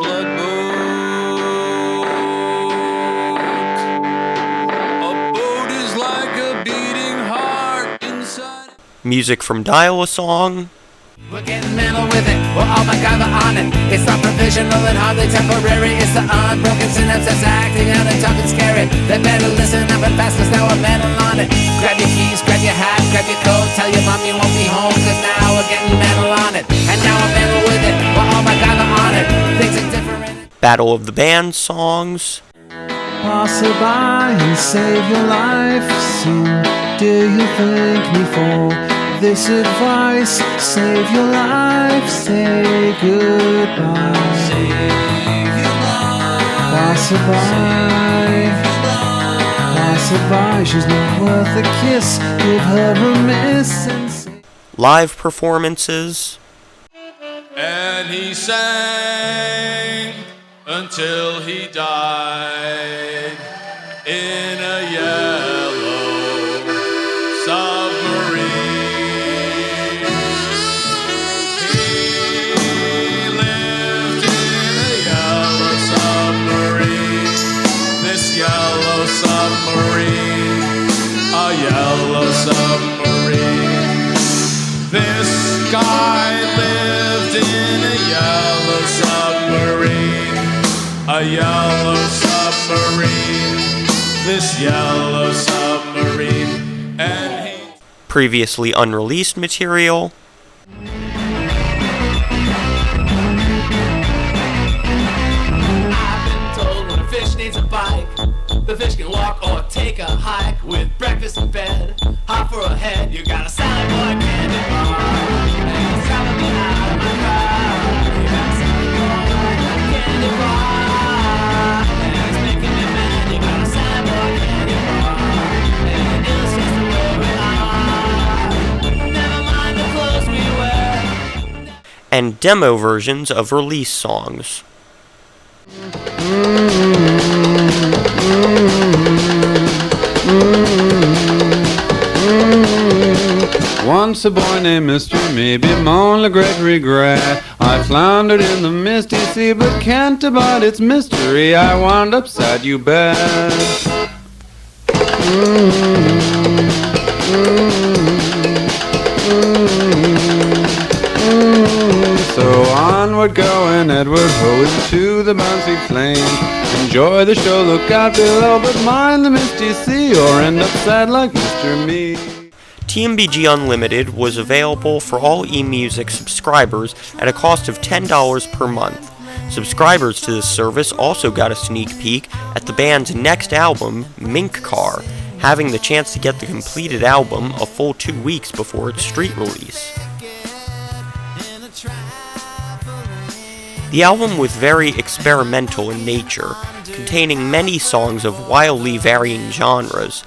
S1: Music from Dial-A-Song.
S6: We're getting mental with it, we're all MacGyver on it. It's not provisional and hardly temporary. It's the unbroken synapses acting out and talking scary. They better listen up and fast, cause now we're mental on it. Grab your keys, grab your hat, grab your coat. Tell your mom you won't be home, cause now we're getting mental on it. And now we're mental with it, we're all MacGyver on it. Things are different.
S1: Battle of the Bands songs.
S4: Passerby and save your life soon. Do you thank me for this advice? Save your life, say goodbye. Save your life. Passerby, passerby, she's not worth a kiss. Give her a miss and say.
S1: Live performances.
S3: And he sang until he died in a yellow submarine. He lived in a yellow submarine. This yellow submarine, a yellow submarine. This guy lived in a yellow submarine, a yellow submarine, this yellow submarine, and he...
S1: Previously unreleased material.
S6: I've been told when a fish needs a bike, the fish can walk or take a hike with breakfast in bed. Hot for a head, you got a salad boy candy bar. And it's driving me out of my car. You got a salad boy candy bar. And it's making me mad. You got a salad boy candy bar. And it illustrates the way we are. Never mind the clothes we wear.
S1: And demo versions of release songs.
S4: Once a boy named Mr. Maybe, my only great regret. I floundered in the misty sea, but can't abide its mystery. I wound upside, you bet. So onward going, Edward, ho into the bouncy flame. Enjoy the show, look out below, but mind the misty sea, or end up sad like Mr. Me.
S1: TMBG Unlimited was available for all eMusic subscribers at a cost of $10 per month. Subscribers to this service also got a sneak peek at the band's next album, Mink Car, having the chance to get the completed album a full 2 weeks before its street release. The album was very experimental in nature, containing many songs of wildly varying genres.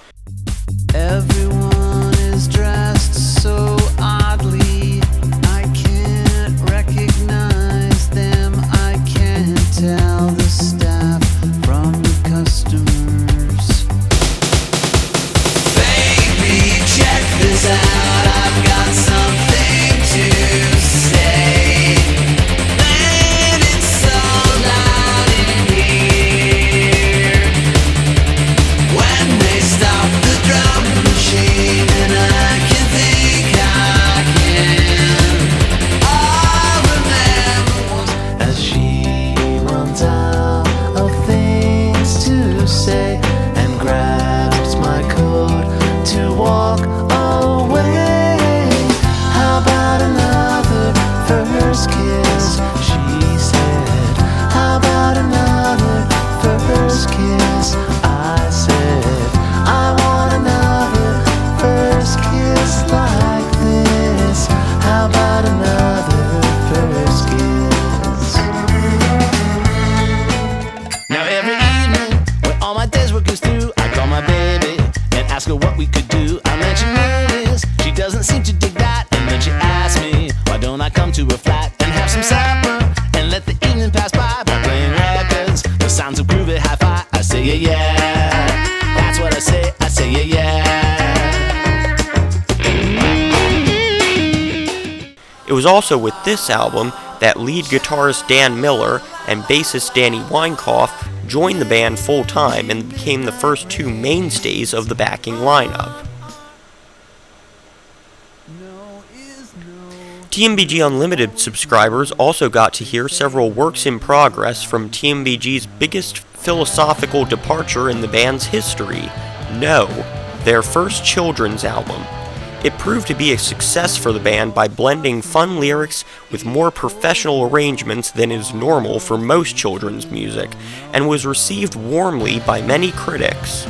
S4: Everyone is dressed so oddly, I can't recognize them, I can't tell the staff from the customers. Baby, check this out, I've got something to say. And it's so loud in here. When they stop the drum machine and I can think I can. I remember as she runs out of things to say and grabs my coat to walk away. How about another first kiss? She said. How about another first kiss? I said. I want another first kiss like this. How about another first kiss? Now every evening, when all my days work is through, I call my baby and ask her what we could do. I mention movies, she doesn't seem to dig that, and then she asks me, why don't I come to her flat and have some supper and let the evening pass by playing records, the sounds of groovy hi-fi. I say yeah, yeah. That's what I say yeah, yeah.
S1: It was also with this album that lead guitarist Dan Miller and bassist Danny Weinkauf joined the band full-time and became the first two mainstays of the backing lineup. TMBG Unlimited subscribers also got to hear several works in progress from TMBG's biggest philosophical departure in the band's history, No, their first children's album. It proved to be a success for the band by blending fun lyrics with more professional arrangements than is normal for most children's music, and was received warmly by many critics.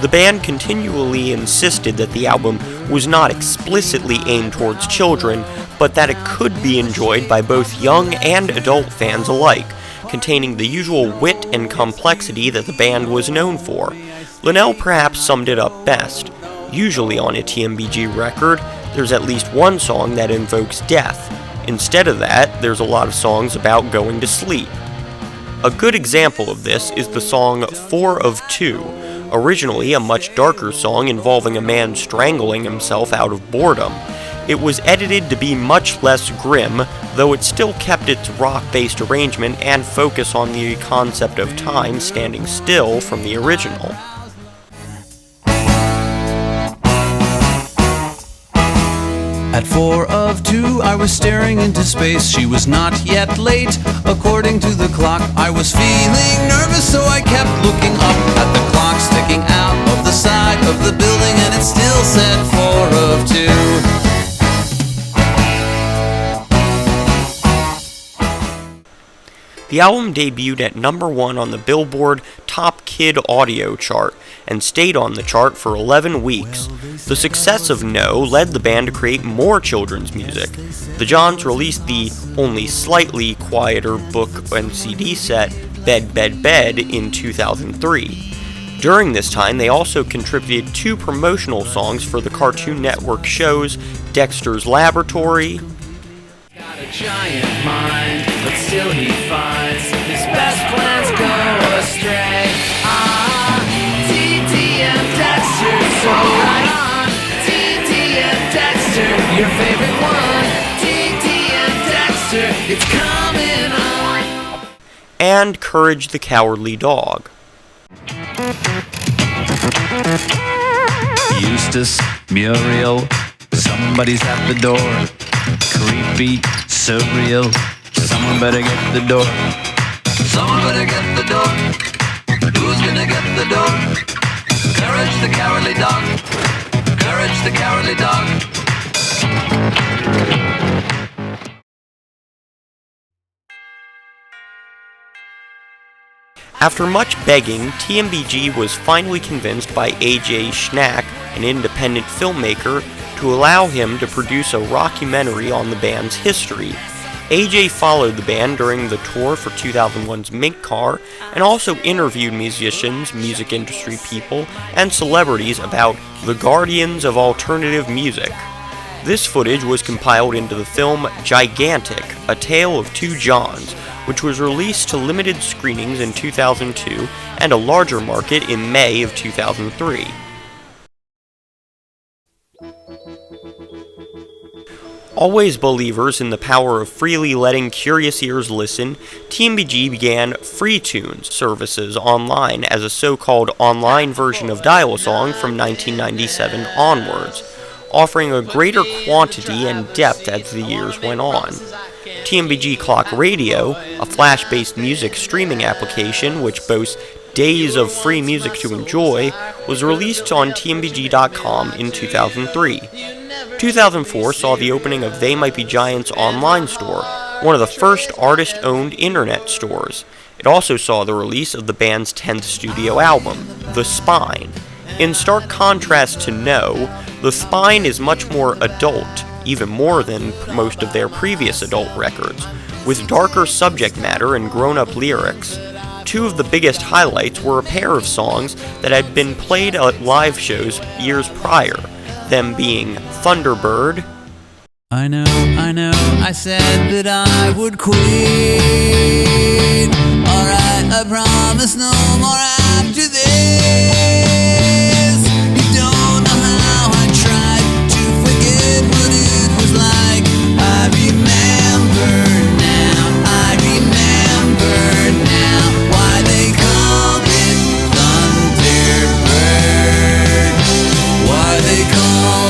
S1: The band continually insisted that the album was not explicitly aimed towards children, but that it could be enjoyed by both young and adult fans alike, containing the usual wit and complexity that the band was known for. Linnell perhaps summed it up best. Usually on a TMBG record, there's at least one song that invokes death. Instead of that, there's a lot of songs about going to sleep. A good example of this is the song 4 of 2, originally a much darker song involving a man strangling himself out of boredom. It was edited to be much less grim, though it still kept its rock-based arrangement and focus on the concept of time standing still from the original.
S4: At 4 of 2, I was staring into space. She was not yet late, according to the clock. I was feeling nervous, so I kept looking up at the clock sticking out of the side of the building, and it still said 4 of 2.
S1: The album debuted at number 1 on the Billboard Top Kid Audio chart and stayed on the chart for 11 weeks. The success of No led the band to create more children's music. The Johns released the only slightly quieter book and CD set Bed, Bed, Bed in 2003. During this time, they also contributed 2 promotional songs for the Cartoon Network shows Dexter's Laboratory.
S6: Got a giant mind, but still he finds his best plans go astray. TT and Dexter, so right on. TT and Dexter, your favorite one. TT and Dexter, it's coming on.
S1: And Courage the Cowardly Dog.
S4: Eustace, Muriel, somebody's at the door. Creepy, surreal, someone better get the door. Someone better get the door. Who's gonna get the door? Courage the cowardly dog. Courage the cowardly dog.
S1: After much begging, TMBG was finally convinced by A.J. Schnack, an independent filmmaker, to allow him to produce a rockumentary on the band's history. AJ followed the band during the tour for 2001's Mink Car and also interviewed musicians, music industry people, and celebrities about the guardians of alternative music. This footage was compiled into the film Gigantic, A Tale of Two Johns, which was released to limited screenings in 2002 and a larger market in May of 2003. Always believers in the power of freely letting curious ears listen, TMBG began Free Tunes services online as a so-called online version of Dial-A-Song from 1997 onwards, offering a greater quantity and depth as the years went on. TMBG Clock Radio, a flash-based music streaming application which boasts days of free music to enjoy, was released on TMBG.com in 2003. 2004 saw the opening of They Might Be Giants' online store, one of the first artist-owned internet stores. It also saw the release of the band's 10th studio album, The Spine. In stark contrast to No, The Spine is much more adult, even more than most of their previous adult records, with darker subject matter and grown-up lyrics. Two of the biggest highlights were a pair of songs that had been played at live shows years prior, them being Thunderbird.
S4: I know, I said that I would quit. Alright, I promise no more after this. You don't know how I tried to forget what it was like. I remember now why they called it Thunderbird. Why they called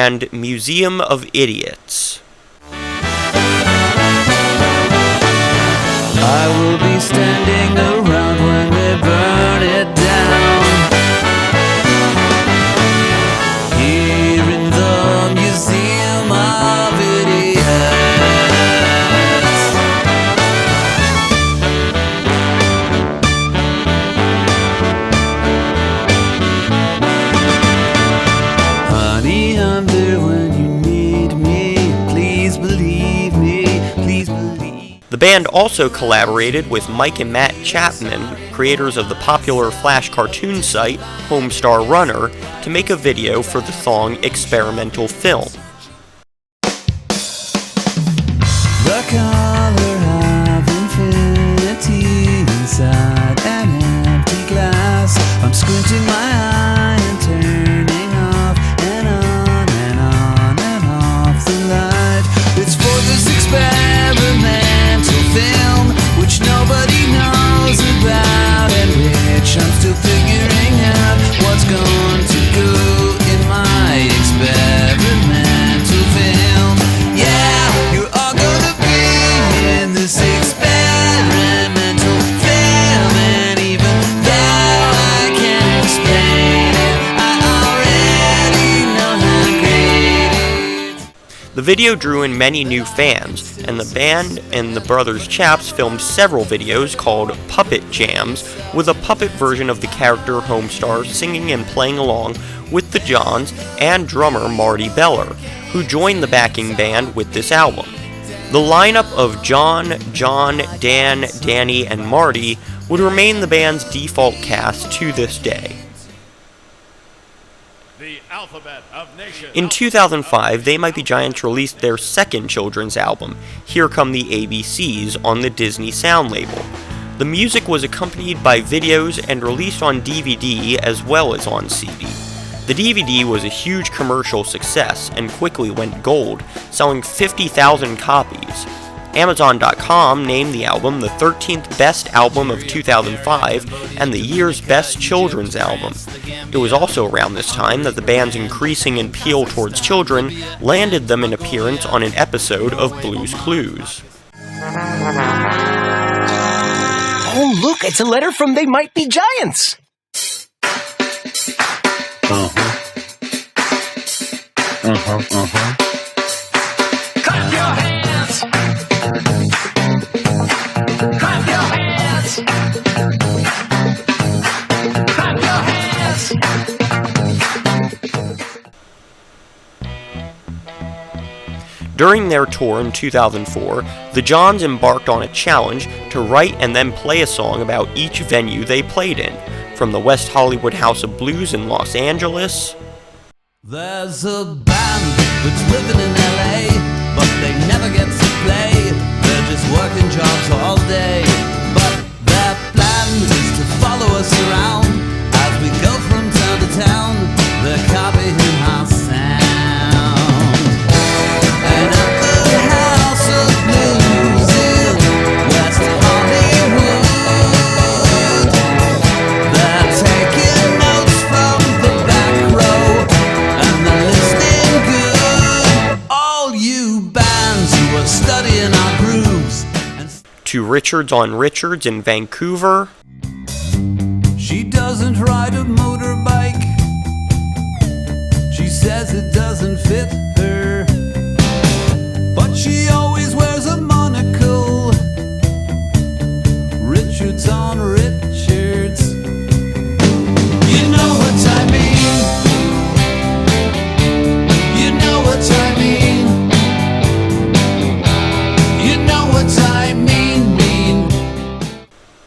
S1: and Museum of Idiots.
S4: I will be standing around when they burn it down. Here in the Museum of Idiots. Honey, I'm there when you need me. Please believe me. Please believe.
S1: The band also collaborated with Mike and Matt Chapman, creators of the popular Flash cartoon site Homestar Runner, to make a video for the song Experimental Film.
S4: The color of infinity inside an empty glass. I'm squinting my eye and turning off and on and on and off the light. It's for this experimental film which nobody knows about and which I'm still figuring out what's going to go in my experimental film. Yeah, you're all gonna be in this experimental film, and even though I can't explain it, I already know how great it is.
S1: The video drew in many new fans, and the band and the brothers Chaps filmed several videos called Puppet Jams, with a puppet version of the character Homestar singing and playing along with the Johns and drummer Marty Beller, who joined the backing band with this album. The lineup of John, Dan, Danny, and Marty would remain the band's default cast to this day.
S3: The alphabet of nations.
S1: In 2005, They Might Be Giants released their second children's album, Here Come the ABCs, on the Disney Sound label. The music was accompanied by videos and released on DVD as well as on CD. The DVD was a huge commercial success and quickly went gold, selling 50,000 copies. Amazon.com named the album the 13th best album of 2005 and the year's best children's album. It was also around this time that the band's increasing appeal towards children landed them an appearance on an episode of Blue's Clues.
S13: Oh, look, it's a letter from They Might Be Giants. Clap your hands. Clap your hands. Clap your hands.
S1: During their tour in 2004, the Johns embarked on a challenge to write and then play a song about each venue they played in, from the West Hollywood House of Blues in Los Angeles.
S4: There's a band that's living in LA, but they never get to play. They're just working jobs all day. But their plan is to follow us around as we go from town to town. They're copying our sound. And at the House of Blues in West Hollywood, they're taking notes from the back row. Studying our grooves.
S1: To Richards on Richards in Vancouver.
S4: She doesn't ride a motorbike. She says it doesn't fit her, but she always wears a monocle. Richards on Richards. You know what I mean. You know what I mean.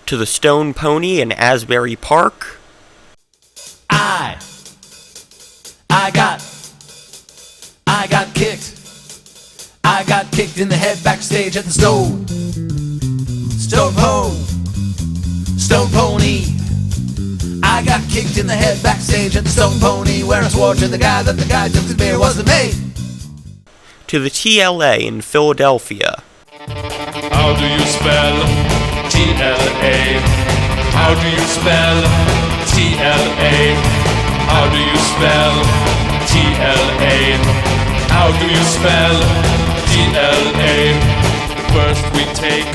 S1: To the Stone Pony in Asbury Park.
S13: I got kicked. I got kicked in the head backstage at the Stone Pony. I got kicked in the head backstage at the Stone Pony, where I swore to the guy that the guy took his beer wasn't me.
S1: To the TLA in Philadelphia.
S7: How do you spell TLA? How do you spell TLA? How do you spell TLA?
S3: How do you spell DNA? First we take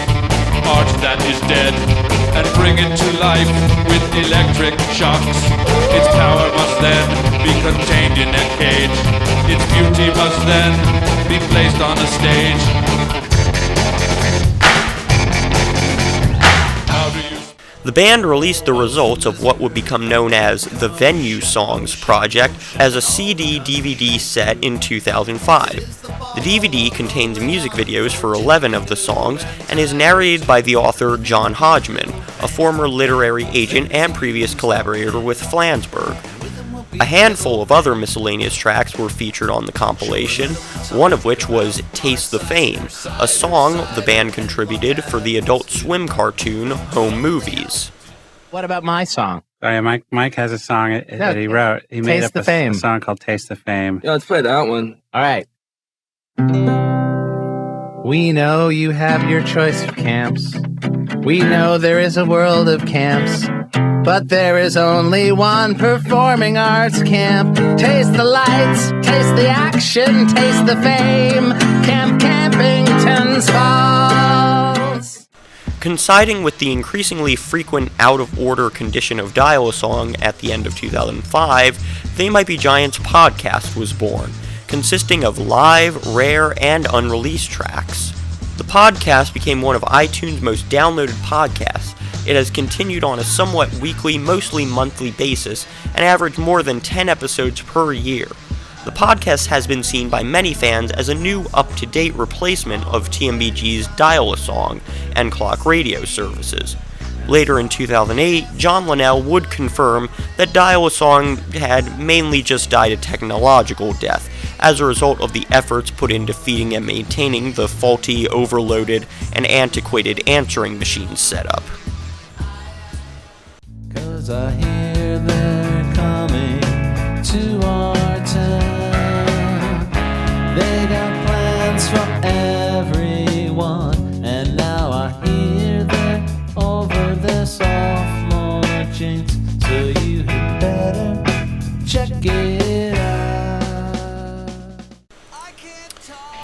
S3: art that is dead and bring it to life with electric shocks. Its power must then be contained in a cage. Its beauty must then be placed on a stage. How do you...
S1: The band released the results of what would become known as the Venue Songs Project as a CD-DVD set in 2005. The DVD contains music videos for 11 of the songs and is narrated by the author John Hodgman, a former literary agent and previous collaborator with Flansburgh. A handful of other miscellaneous tracks were featured on the compilation, one of which was Taste the Fame, a song the band contributed for the Adult Swim cartoon Home Movies.
S10: What about my song?
S14: Sorry, Mike has a song that he wrote. He made up a song called Taste the Fame.
S15: Yeah, let's play that one.
S10: All right. We know you have your choice of camps. We know there is a world of camps. But there is only one performing arts camp. Taste the lights, taste the action, taste the fame. Camp Campington's Falls.
S1: Coinciding with the increasingly frequent out-of-order condition of Dial-A-Song at the end of 2005, They Might Be Giants podcast was born, consisting of live, rare, and unreleased tracks. The podcast became one of iTunes' most downloaded podcasts. It has continued on a somewhat weekly, mostly monthly basis, and averaged more than 10 episodes per year. The podcast has been seen by many fans as a new, up-to-date replacement of TMBG's Dial-A-Song and Clock radio services. Later in 2008, John Linnell would confirm that Dial-A-Song had mainly just died a technological death, as a result of the efforts put into feeding and maintaining the faulty, overloaded, and antiquated answering machine setup.
S6: 'Cause I hear they're coming to our town. They got plans for everyone, and now I hear they're over their sophomore jinx. So you had better check it out.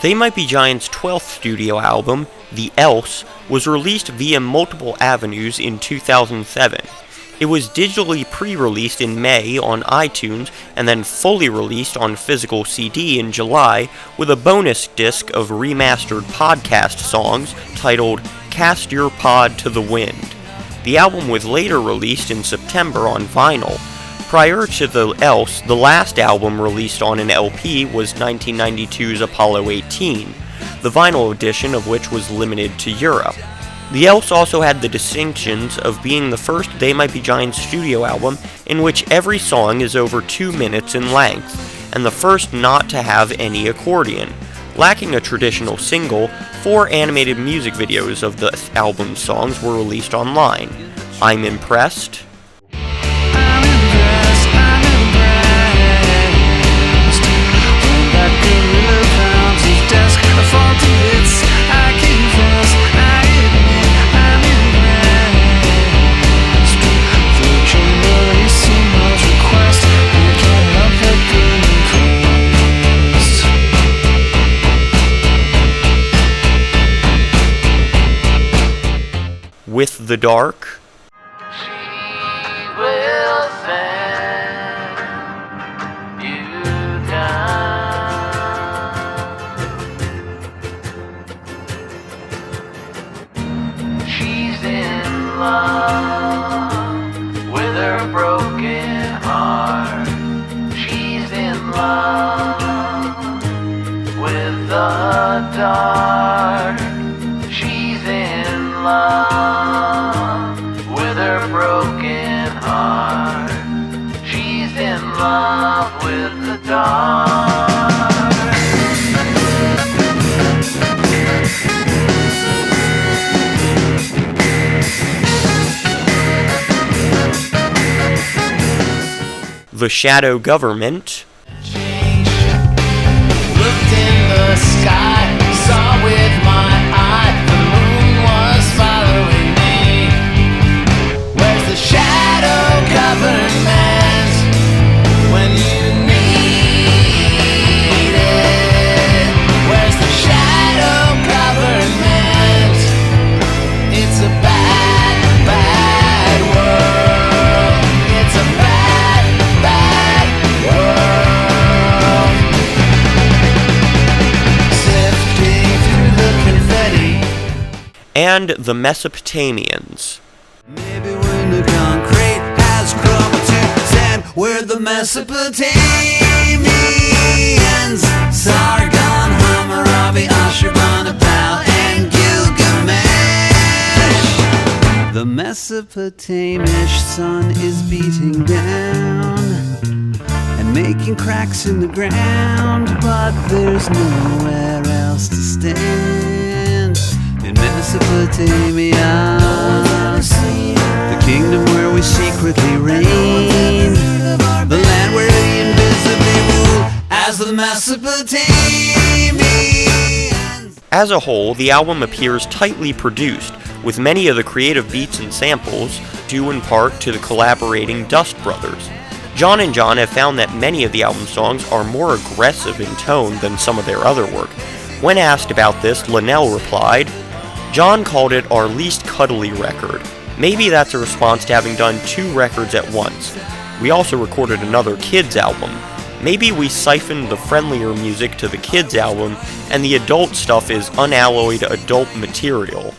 S1: They Might Be Giants' 12th studio album, The Else, was released via multiple avenues in 2007. It was digitally pre-released in May on iTunes and then fully released on physical CD in July with a bonus disc of remastered podcast songs titled Cast Your Pod to the Wind. The album was later released in September on vinyl. Prior to The Else, the last album released on an LP was 1992's Apollo 18, the vinyl edition of which was limited to Europe. The Else also had the distinctions of being the first They Might Be Giants studio album in which every song is over 2 minutes in length, and the first not to have any accordion. Lacking a traditional single, 4 animated music videos of the album's songs were released online. I'm Impressed, With the Dark,
S6: Will send you down. She's in love with her broken heart. She's in love with the dark. She's in love with her broken heart. She's in love with the dark.
S1: The Shadow Government,
S6: Looked in the sky, saw with my eye the moon was following me. Where's the shadow government when you need it?
S1: and the Mesopotamians.
S4: Maybe when the concrete has crumbled to sand, we're the Mesopotamians. Sargon, Hammurabi, Ashurbanipal, and Gilgamesh. The Mesopotamish sun is beating down and making cracks in the ground, but there's nowhere else to stand in Mesopotamia, the kingdom where we secretly reign, the land where we invisibly rule as the Mesopotamians.
S1: As a whole, the album appears tightly produced, with many of the creative beats and samples due in part to the collaborating Dust Brothers. John and John have found that many of the album songs are more aggressive in tone than some of their other work. When asked about this, Linnell replied, "John called it our least cuddly record. Maybe that's a response to having done 2 records at once. We also recorded another kids album. Maybe we siphoned the friendlier music to the kids album, and the adult stuff is unalloyed adult material."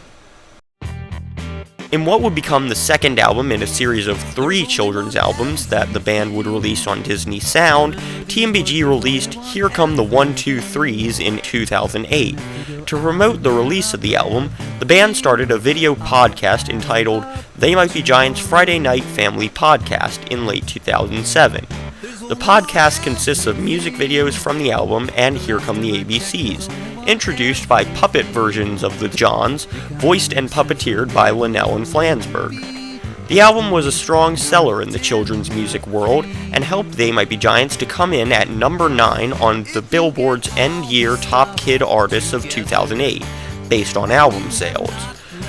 S1: In what would become the second album in a series of 3 children's albums that the band would release on Disney Sound, TMBG released Here Come the 1-2-3s in 2008. To promote the release of the album, the band started a video podcast entitled They Might Be Giants Friday Night Family Podcast in late 2007. The podcast consists of music videos from the album and Here Come the ABCs, introduced by puppet versions of the Johns, voiced and puppeteered by Linnell and Flansburgh. The album was a strong seller in the children's music world and helped They Might Be Giants to come in at number 9 on the Billboard's End-Year Top Kid Artists of 2008, based on album sales.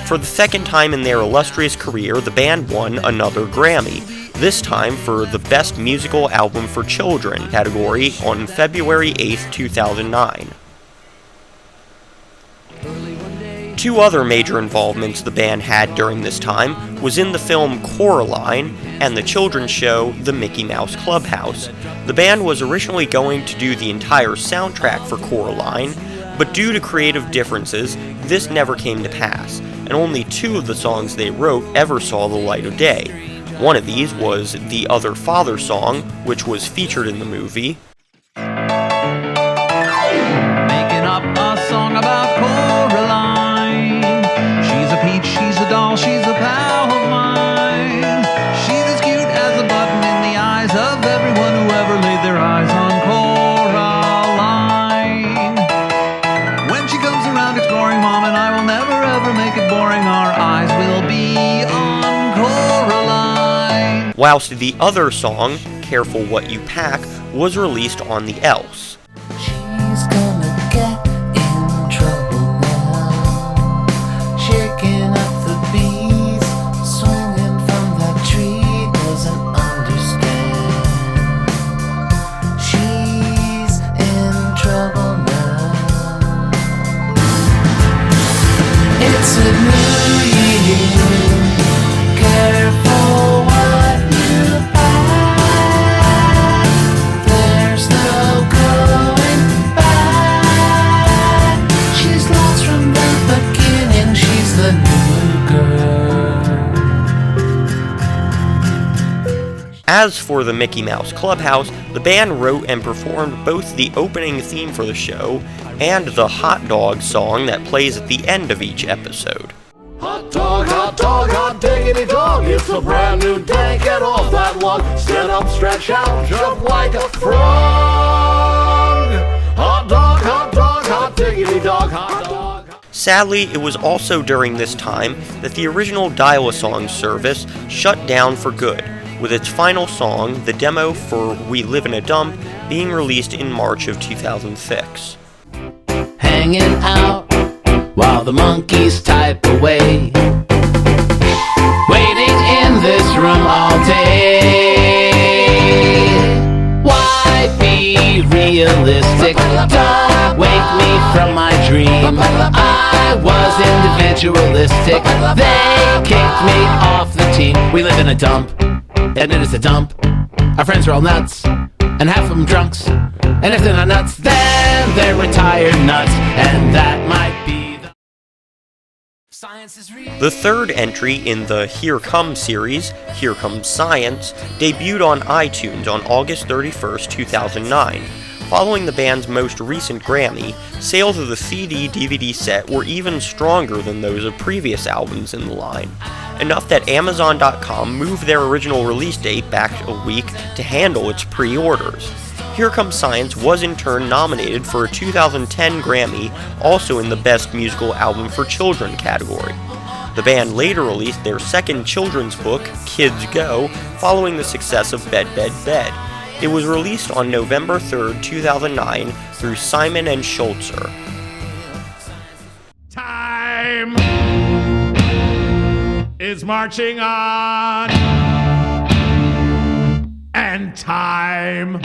S1: For the second time in their illustrious career, the band won another Grammy, this time for the Best Musical Album for Children category on February 8, 2009. 2 other major involvements the band had during this time was in the film Coraline and the children's show The Mickey Mouse Clubhouse. The band was originally going to do the entire soundtrack for Coraline, but due to creative differences, this never came to pass, and only 2 of the songs they wrote ever saw the light of day. One of these was the Other Father song, which was featured in the movie.
S4: Making up a song about Coraline. She's a peach, she's a doll, she's a pal of mine. She's as cute as a button in the eyes of everyone who ever laid their eyes on Coraline. When she comes around exploring, Mom and I will never ever make it boring. Our eyes will be on Coraline.
S1: Whilst the other song, Careful What You Pack, was released on the Else.
S6: She's gonna get in trouble now, shaking up the bees, swinging from that tree, doesn't understand. She's in trouble now. It's a new year, careful what you pack, there's no going back. She's lost from the beginning, she's the new girl.
S1: As for the Mickey Mouse Clubhouse, the band wrote and performed both the opening theme for the show and the hot dog song that plays at the end of each episode.
S3: Hot dog, hot diggity dog. It's a brand new day. Get off that log. Stand up, stretch out, jump like a frog. Hot dog, hot diggity dog, hot dog.
S1: Sadly, it was also during this time that the original Dial-A-Song service shut down for good, with its final song, the demo for We Live in a Dump, being released in March of 2006.
S6: Hanging out while the monkeys type away, waiting in this room all day. Why be realistic? Don't wake me from my dream. I was individualistic. They kicked me off the team. We live in a dump, and it is a dump. Our friends are all nuts, and half of them drunks. And if they're not nuts, then they're retired nuts, and that might be
S1: The third entry in the Here Comes series, Here Comes Science, debuted on iTunes on August 31st, 2009. Following the band's most recent Grammy, sales of the CD-DVD set were even stronger than those of previous albums in the line, enough that Amazon.com moved their original release date back a week to handle its pre-orders. Here Comes Science was in turn nominated for a 2010 Grammy, also in the Best Musical Album for Children category. The band later released their second children's book, Kids Go, following the success of Bed, Bed, Bed. It was released on November 3rd, 2009 through Simon & Schultzer.
S3: Time is marching on, and time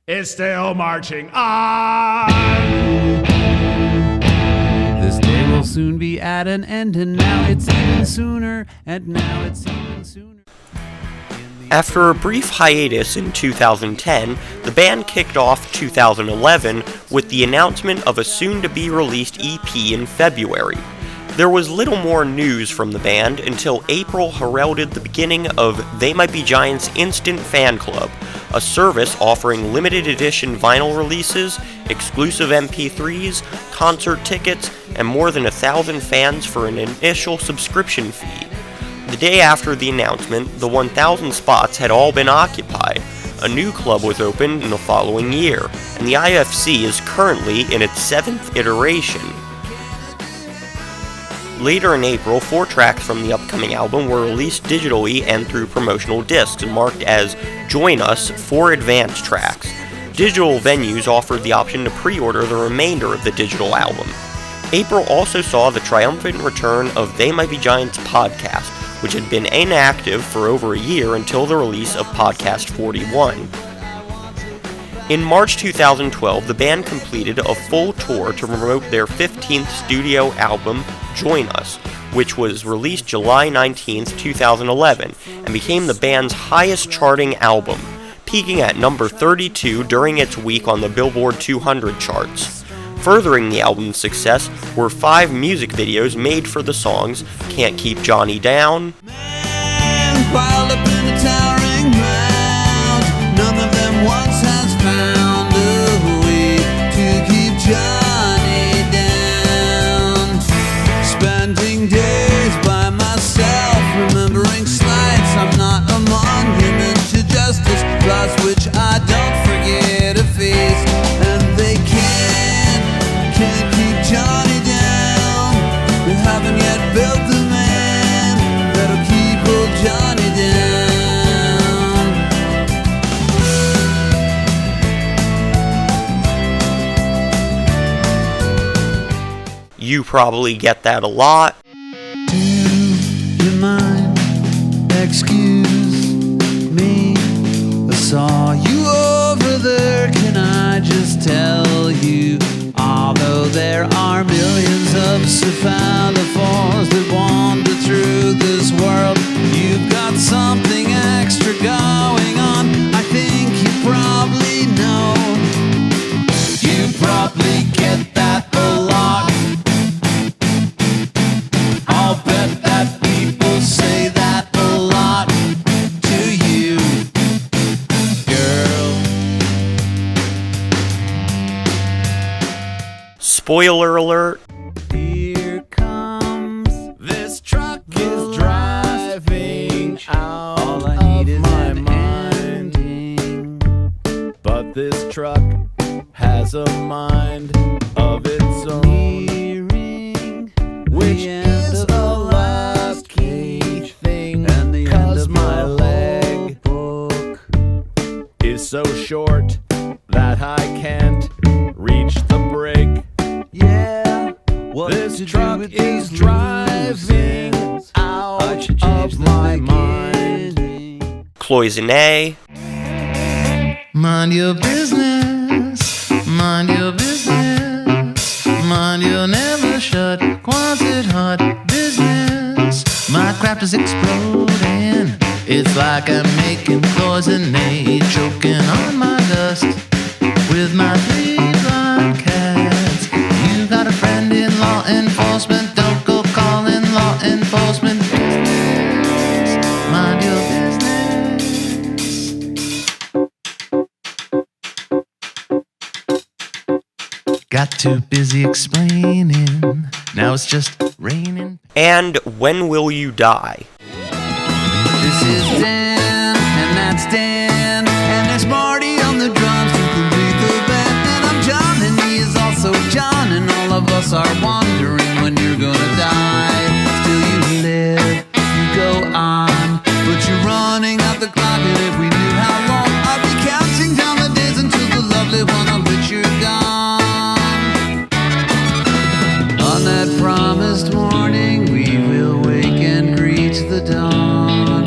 S3: is still marching on.
S4: This day will soon be at an end, and now it's even sooner, and now it's even sooner.
S1: After a brief hiatus in 2010, the band kicked off 2011 with the announcement of a soon-to-be-released EP in February. There was little more news from the band until April heralded the beginning of They Might Be Giants' Instant Fan Club, a service offering limited edition vinyl releases, exclusive MP3s, concert tickets, and more than 1,000 fans for an initial subscription fee. The day after the announcement, the 1,000 spots had all been occupied. A new club was opened in the following year, and the IFC is currently in its 7th iteration. Later in April, 4 tracks from the upcoming album were released digitally and through promotional discs, marked as Join Us 4 advanced tracks. Digital venues offered the option to pre-order the remainder of the digital album. April also saw the triumphant return of They Might Be Giants podcast, which had been inactive for over a year until the release of Podcast 41. In March 2012, the band completed a full tour to promote their 15th studio album, Join Us, which was released July 19, 2011, and became the band's highest charting album, peaking at number 32 during its week on the Billboard 200 charts. Furthering the album's success were 5 music videos made for the songs Can't Keep Johnny Down,
S4: Piled up in a towering mound, none of them once has found a way to keep Johnny down. Spending days by myself, remembering slights, I'm not a monument to justice, flaws which I don't forget to face, and they can't keep Johnny down. We haven't yet built the man that'll keep old Johnny
S1: down. You probably get that a lot.
S4: Do you mind? Excuse me. I saw you over there. Can I just tell you? Although there are millions of cephalophores that wander through this world, you've got something extra going on. I think you probably know. You probably get that a lot. I'll bet that people say that a lot to you, girl.
S1: Spoiler alert.
S4: Here comes
S3: This truck is driving out
S4: all I need
S3: of
S4: is
S3: my
S4: an
S3: mind.
S4: ending.
S3: But this truck has a mind of its own,
S4: Nearing
S3: which
S4: the end
S3: is
S4: of the
S3: a last key thing,
S4: and the end
S3: 'cause
S4: of
S3: my
S4: the
S3: leg
S4: whole book.
S3: is so short that I can't reach the brake.
S4: Yeah, what
S3: This
S4: to do
S3: truck
S4: with
S3: is
S4: these
S3: driving
S4: losers?
S3: out
S4: I should change
S3: of
S4: the
S3: my mind.
S4: beginning.
S1: Cloisonne.
S10: Mind your business, mind your business, mind your never shut, quanted hot business. My craft is exploding, it's like I'm making cloisonne, choking on my dust with my 3 blind cats. You got a friend-in-law
S13: got too busy explaining. Now it's just raining.
S1: And When Will You Die?
S4: This is Dan, and that's Dan, and there's Marty on the drums to complete the band. And I'm John, and he is also John, and all of us are wondering when you're gonna die. Still you live, you go on, but you're running out the clock, and if we knew how long, I'd be counting down the days until the lovely one on which you're gone. On that promised morning, we will wake and greet the dawn,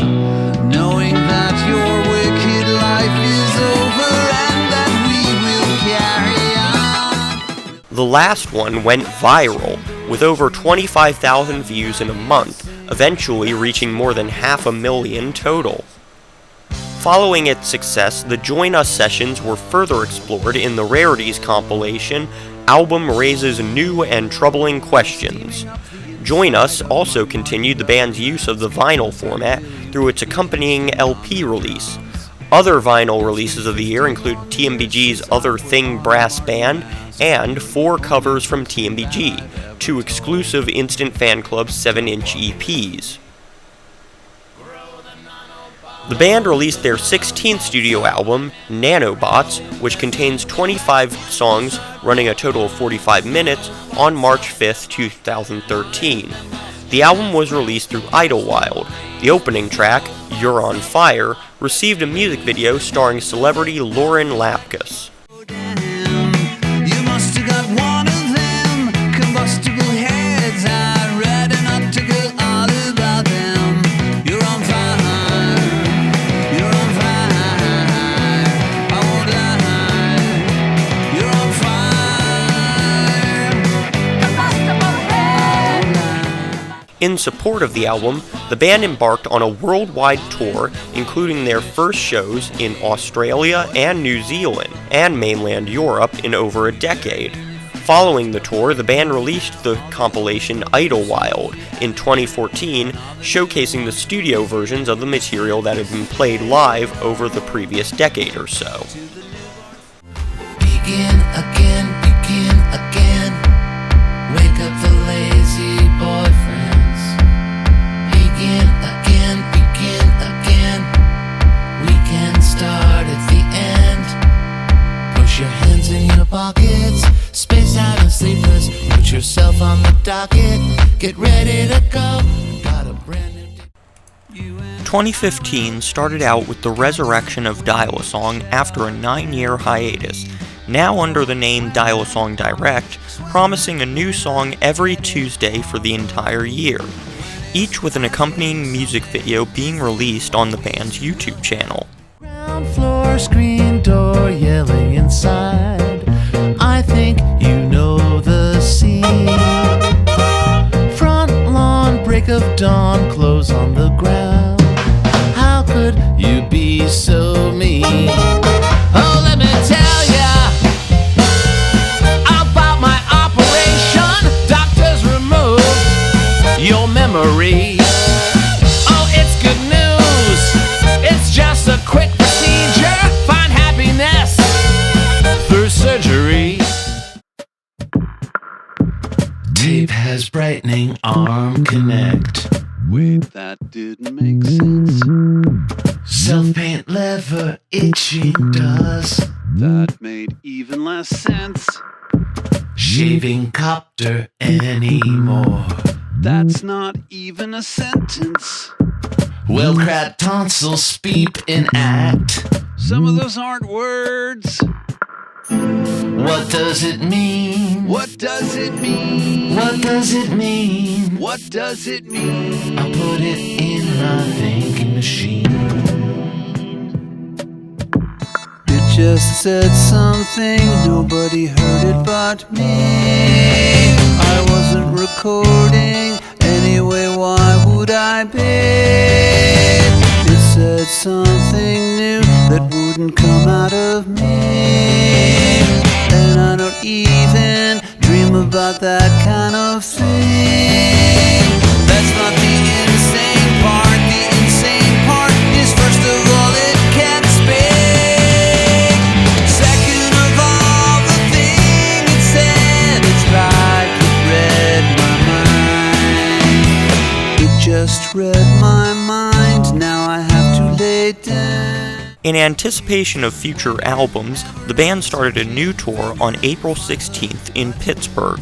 S4: knowing that your wicked life is over and that we will carry on.
S1: The last one went viral, with over 25,000 views in a month, eventually reaching more than 500,000 total. Following its success, the Join Us sessions were further explored in the Rarities compilation, Album Raises New and Troubling Questions. Join Us also continued the band's use of the vinyl format through its accompanying LP release. Other vinyl releases of the year include TMBG's Other Thing Brass Band and 4 covers from TMBG, 2 exclusive Instant Fan Club 7-inch EPs. The band released their 16th studio album, Nanobots, which contains 25 songs running a total of 45 minutes, on March 5th, 2013. The album was released through Idlewild. The opening track, You're on Fire, received a music video starring celebrity Lauren Lapkus.
S4: You must have got one of them combustible heads. I read an article all about them. You're on fire. You're on fire. I won't lie. You're on fire. Combustible heads.
S1: In support of the album, the band embarked on a worldwide tour, including their first shows in Australia and New Zealand, and mainland Europe in over a decade. Following the tour, the band released the compilation Idlewild in 2014, showcasing the studio versions of the material that had been played live over the previous decade or so.
S13: Begin again, wake up the lazy boyfriends. Begin again, we can start at the end. Push your hands in your pockets, space out and sleepless, put yourself on the docket, get ready to go, got a brand new
S1: 2015 started out with the resurrection of Dial-A-Song after a 9-year hiatus, now under the name Dial-A-Song Direct, promising a new song every Tuesday for the entire year, each with an accompanying music video being released on the band's YouTube channel.
S13: ground floor, screen door, yelling inside. I think you know the scene. Front lawn, break of dawn, clothes on the ground. How could you be so mean? Oh, let me tell ya about my operation. Doctors removed your memory. Oh, it's good news. It's just a quick procedure. Find happiness through surgery. Tape has brightening arm connect.
S4: Wait, that didn't make sense.
S13: Self-paint lever itching does.
S4: That made even less sense.
S13: Shaving copter anymore.
S4: That's not even a sentence.
S13: Well-cracked tonsils speep in act.
S4: Some of those aren't words.
S13: What does it mean?
S4: What does it mean?
S13: What does it mean?
S4: What does it mean?
S13: I'll put it in my thinking machine.
S4: It just said something, nobody heard it but me. I wasn't recording, anyway, why would I be? It said something new that wouldn't come out of me. And I don't even dream about that kind of thing. That's not the insane part. The insane part is, first of all, it can't speak. Second of all, the thing it said
S1: In anticipation of future albums, the band started a new tour on April 16th in Pittsburgh.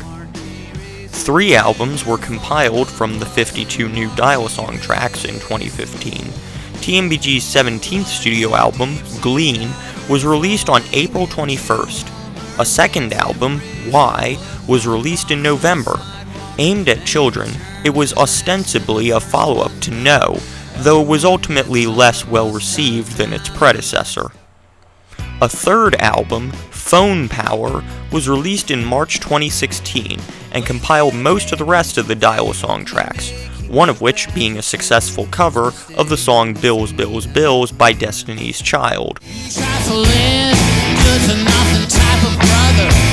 S1: 3 albums were compiled from the 52 new Dial-A-Song tracks in 2015. TMBG's 17th studio album, Glean, was released on April 21st. A second album, Why, was released in November. Aimed at children, it was ostensibly a follow-up to No, though it was ultimately less well-received than its predecessor. A third album, Phone Power, was released in March 2016 and compiled most of the rest of the Dial-A-Song tracks, one of which being a successful cover of the song Bills, Bills, Bills by Destiny's Child.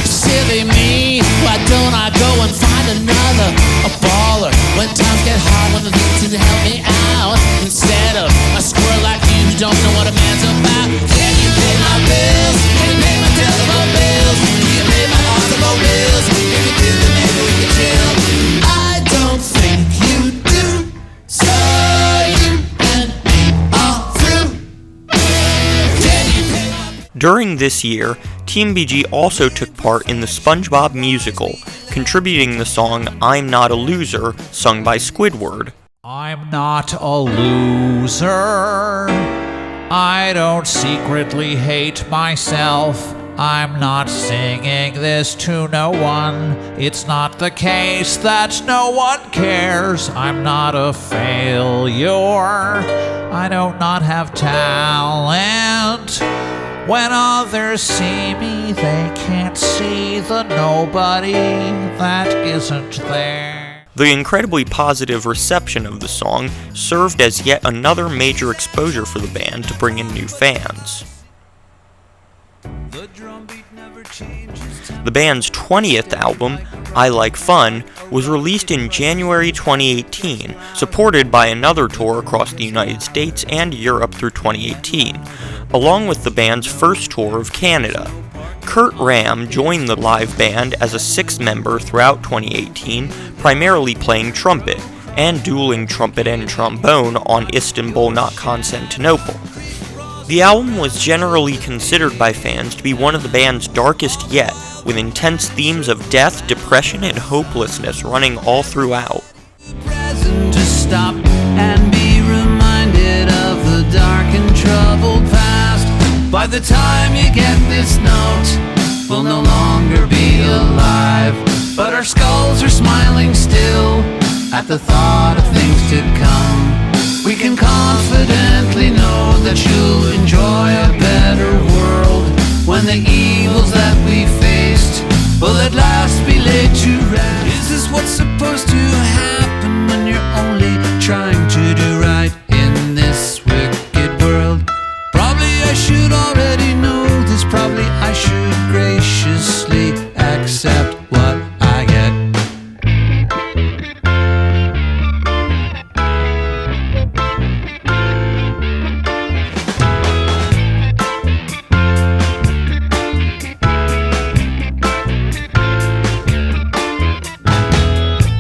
S13: Silly me, why don't I go and find another, a baller? When times get hard, when the things to help me out, instead of a squirrel like you who don't know what a man's about. Can you pay my bills? Can you pay my telephone bills? Can you pay my automobiles? If you do, then maybe we can chill. I don't think you do, so you and me are through. Can you pay my...
S1: During this year, TMBG also took part in the SpongeBob musical, contributing the song I'm Not a Loser, sung by Squidward.
S15: I'm not a loser. I don't secretly hate myself. I'm not singing this to no one. It's not the case that no one cares. I'm not a failure. I do not have talent. When others see me, they can't see the nobody that isn't there.
S1: The incredibly positive reception of the song served as yet another major exposure for the band to bring in new fans. The band's 20th album, I Like Fun, was released in January 2018, supported by another tour across the United States and Europe through 2018, along with the band's first tour of Canada. Kurt Ram joined the live band as a 6th member throughout 2018, primarily playing trumpet, and dueling trumpet and trombone on Istanbul Not Constantinople. The album was generally considered by fans to be one of the band's darkest yet, with intense themes of death, depression, and hopelessness running all throughout.
S4: To stop and be reminded of the dark and troubled past. By the time you get this note, we'll no longer be alive, but our skulls are smiling still at the thought of things to come. We can confidently know that you'll enjoy a better world when the evils that we faced will at last be laid to rest. Is this what's supposed to happen when you're only trying to do right in this wicked world? Probably I should already know this. Probably I should graciously accept what I get.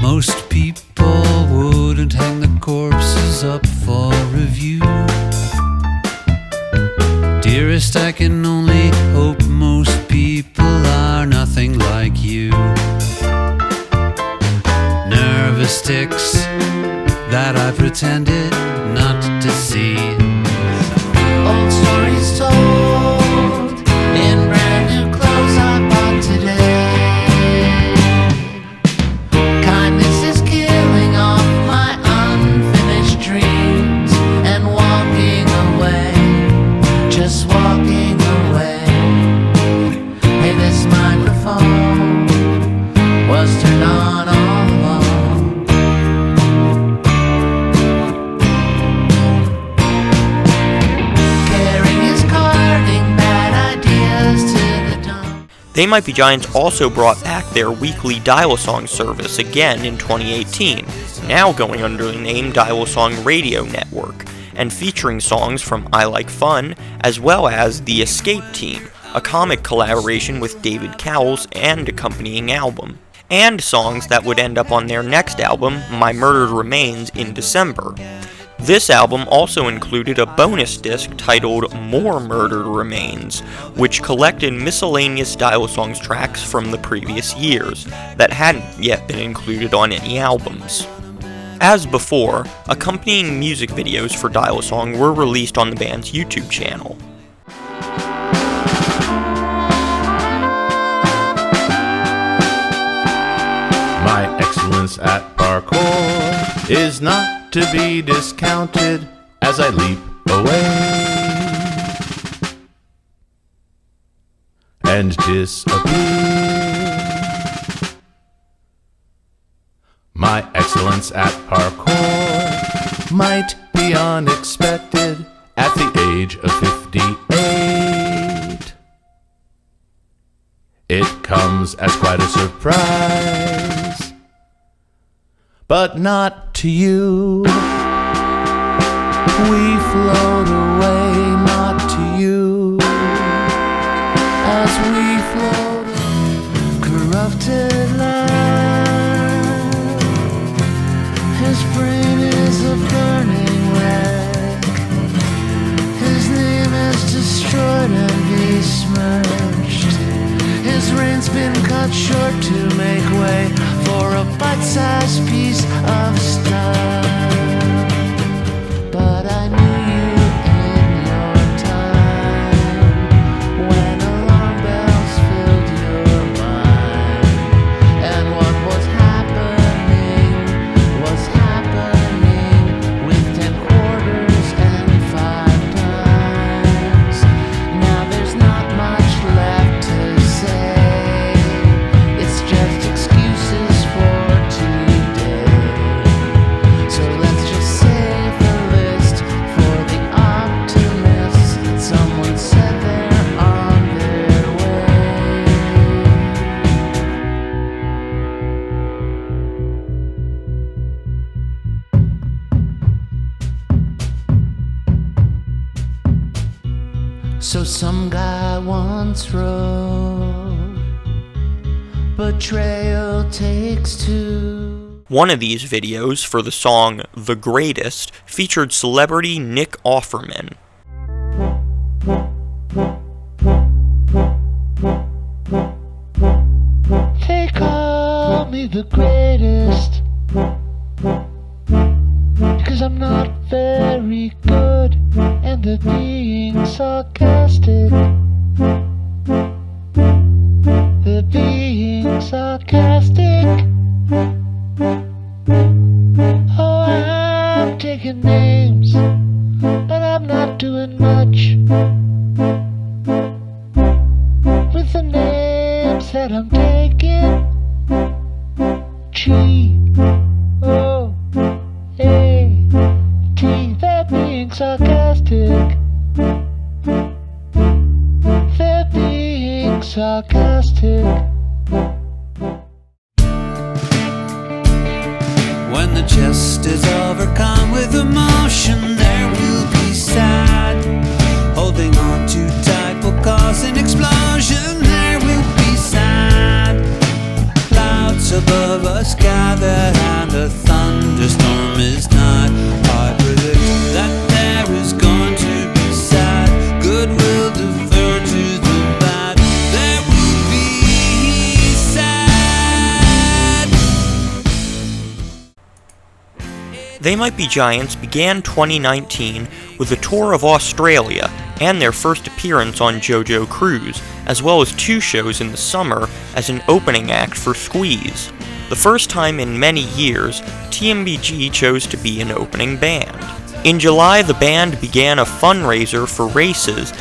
S4: Most people wouldn't hang the corpses up for review. Dearest, I can only hope most people are nothing like you. Nervous tics that I pretended not to see.
S13: Old stories told in brand new clothes I bought today. Kindness is killing off my unfinished dreams and walking away, just walking away. Hey, this microphone was turned on all along. Caring is carting bad ideas to the dump.
S1: They Might Be Giants also brought back their weekly Dial-A-Song service again in 2018, now going under the name Dial-A-Song Radio Network, and featuring songs from I Like Fun, as well as The Escape Team, a comic collaboration with David Cowles and accompanying album, and songs that would end up on their next album, My Murdered Remains, in December. This album also included a bonus disc titled More Murder Remains, which collected miscellaneous Dial Songs tracks from the previous years that hadn't yet been included on any albums. As before, accompanying music videos for Dial Song were released on the band's YouTube channel.
S16: My excellence at parkour is not to be discounted as I leap away and disappear. My excellence at parkour might be unexpected at the age of 58. It comes as quite a surprise, but not to you. We float away, not to you, as we float corrupted land. His brain is a burning wreck. His name is destroyed and besmirched. His reign's been cut short to make way for a bite-sized piece of stuff. But I knew you in your time, when alarm bells filled your mind, and what was happening with 10 quarters and 5 dimes. Now there's not much left to say. It's just excuses for today. So let's just save the list for the optimists. Someone said they're on their way. So some guy once wrote, betrayal takes two.
S1: One of these videos, for the song The Greatest, featured celebrity Nick Offerman.
S6: They call me the greatest, because I'm not very good, and they're being sarcastic. They're being sarcastic. Oh, I'm taking names, but I'm not doing much with the names that I'm taking. G-O-A-T, they're being sarcastic. They're being sarcastic.
S4: When the chest is overcome with emotion, there will be sad. Holding on too tight will cause an explosion. There will be sad. Clouds above us gather and a thunderstorm is nigh. I predict that there is going to be sad. Good will defer to the bad. There will be sad.
S1: They Might Be Giants began 2019 with a tour of Australia and their first appearance on JoJo Cruise, as well as 2 shows in the summer as an opening act for Squeeze. The first time in many years, TMBG chose to be an opening band. In July, the band began a fundraiser for races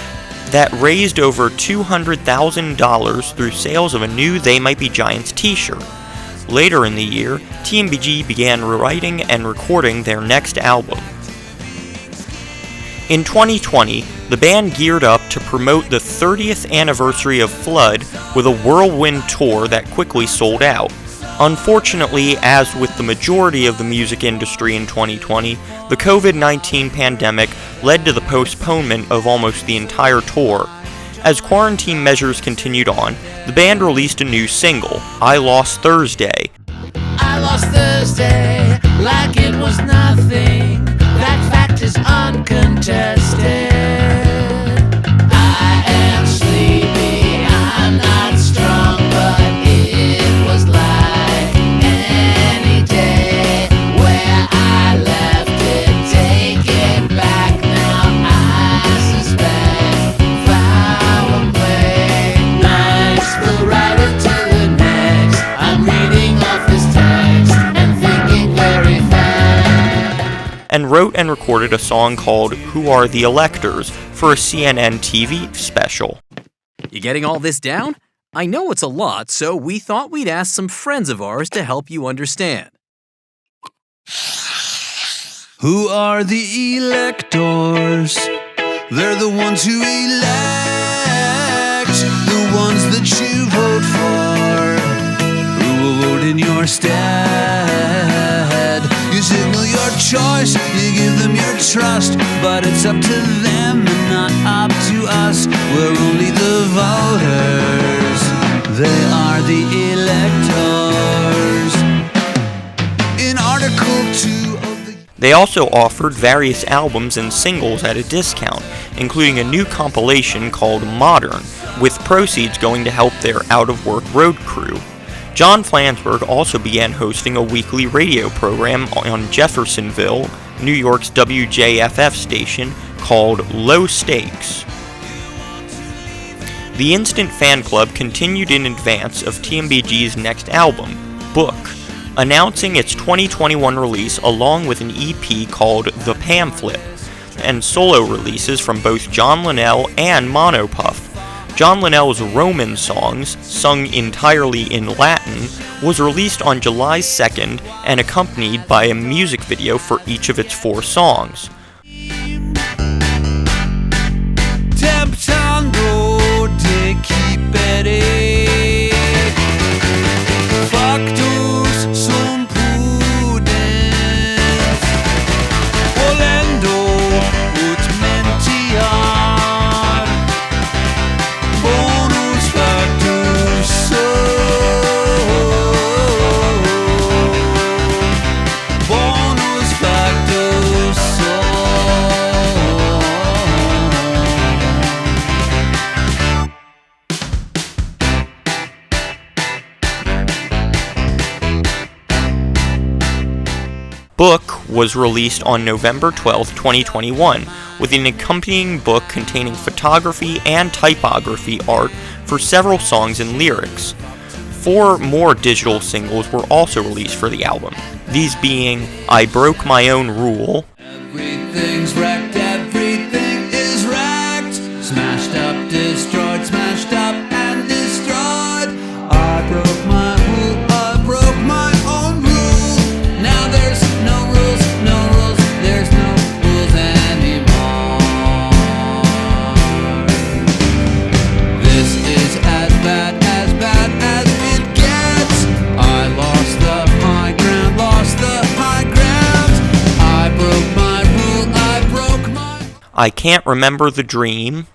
S1: that raised over $200,000 through sales of a new They Might Be Giants t-shirt. Later in the year, TMBG began writing and recording their next album. In 2020, the band geared up to promote the 30th anniversary of Flood with a whirlwind tour that quickly sold out. Unfortunately, as with the majority of the music industry in 2020, the COVID-19 pandemic led to the postponement of almost the entire tour. As quarantine measures continued on, the band released a new single, I Lost Thursday.
S6: I lost Thursday like it was nothing.
S13: That fact is uncontested. I am sleepy, I'm not strong, but it was like any day where I left it. Take it back now, I suspect foul play. Nice, we'll write it to the next. I'm reading off this text and thinking very fast.
S1: And wrote and recorded a song called Who Are the Electors for a CNN TV special.
S17: You getting all this down? I know it's a lot, so we thought we'd ask some friends of ours to help you understand.
S4: Who are the electors? They're the ones who elect, the ones that you vote for, who will vote in your stead. You signal your choice, you give them your trust, but it's up to them and not up to us. We're only the voters. They are the electors. In Article 2 of the...
S1: They also offered various albums and singles at a discount, including a new compilation called Modern, with proceeds going to help their out-of-work road crew. John Flansburgh also began hosting a weekly radio program on Jeffersonville, New York's WJFF station, called Low Stakes. The Instant Fan Club continued in advance of TMBG's next album, Book, announcing its 2021 release along with an EP called The Pamphlet, and solo releases from both John Linnell and Monopuff. John Linnell's Roman Songs, sung entirely in Latin, was released on July 2nd and accompanied by a music video for each of its 4 songs.
S4: Temptando te keepere, factus sum prudens, volendo ut mentiar, bonus factus bonus factus
S1: Book was released on November 12, 2021, with an accompanying book containing photography and typography art for several songs and lyrics. 4 more digital singles were also released for the album, these being I Broke My Own Rule,
S4: Everything's wrecked, everything is wrecked. Smashed up, destroyed, smashed up and destroyed. I broke my rule, I broke my own rule. Now there's no rules, there's no rules anymore. This is as bad as it gets. I lost the high ground, I broke my rule, I broke my...
S1: I Can't Remember the Dream,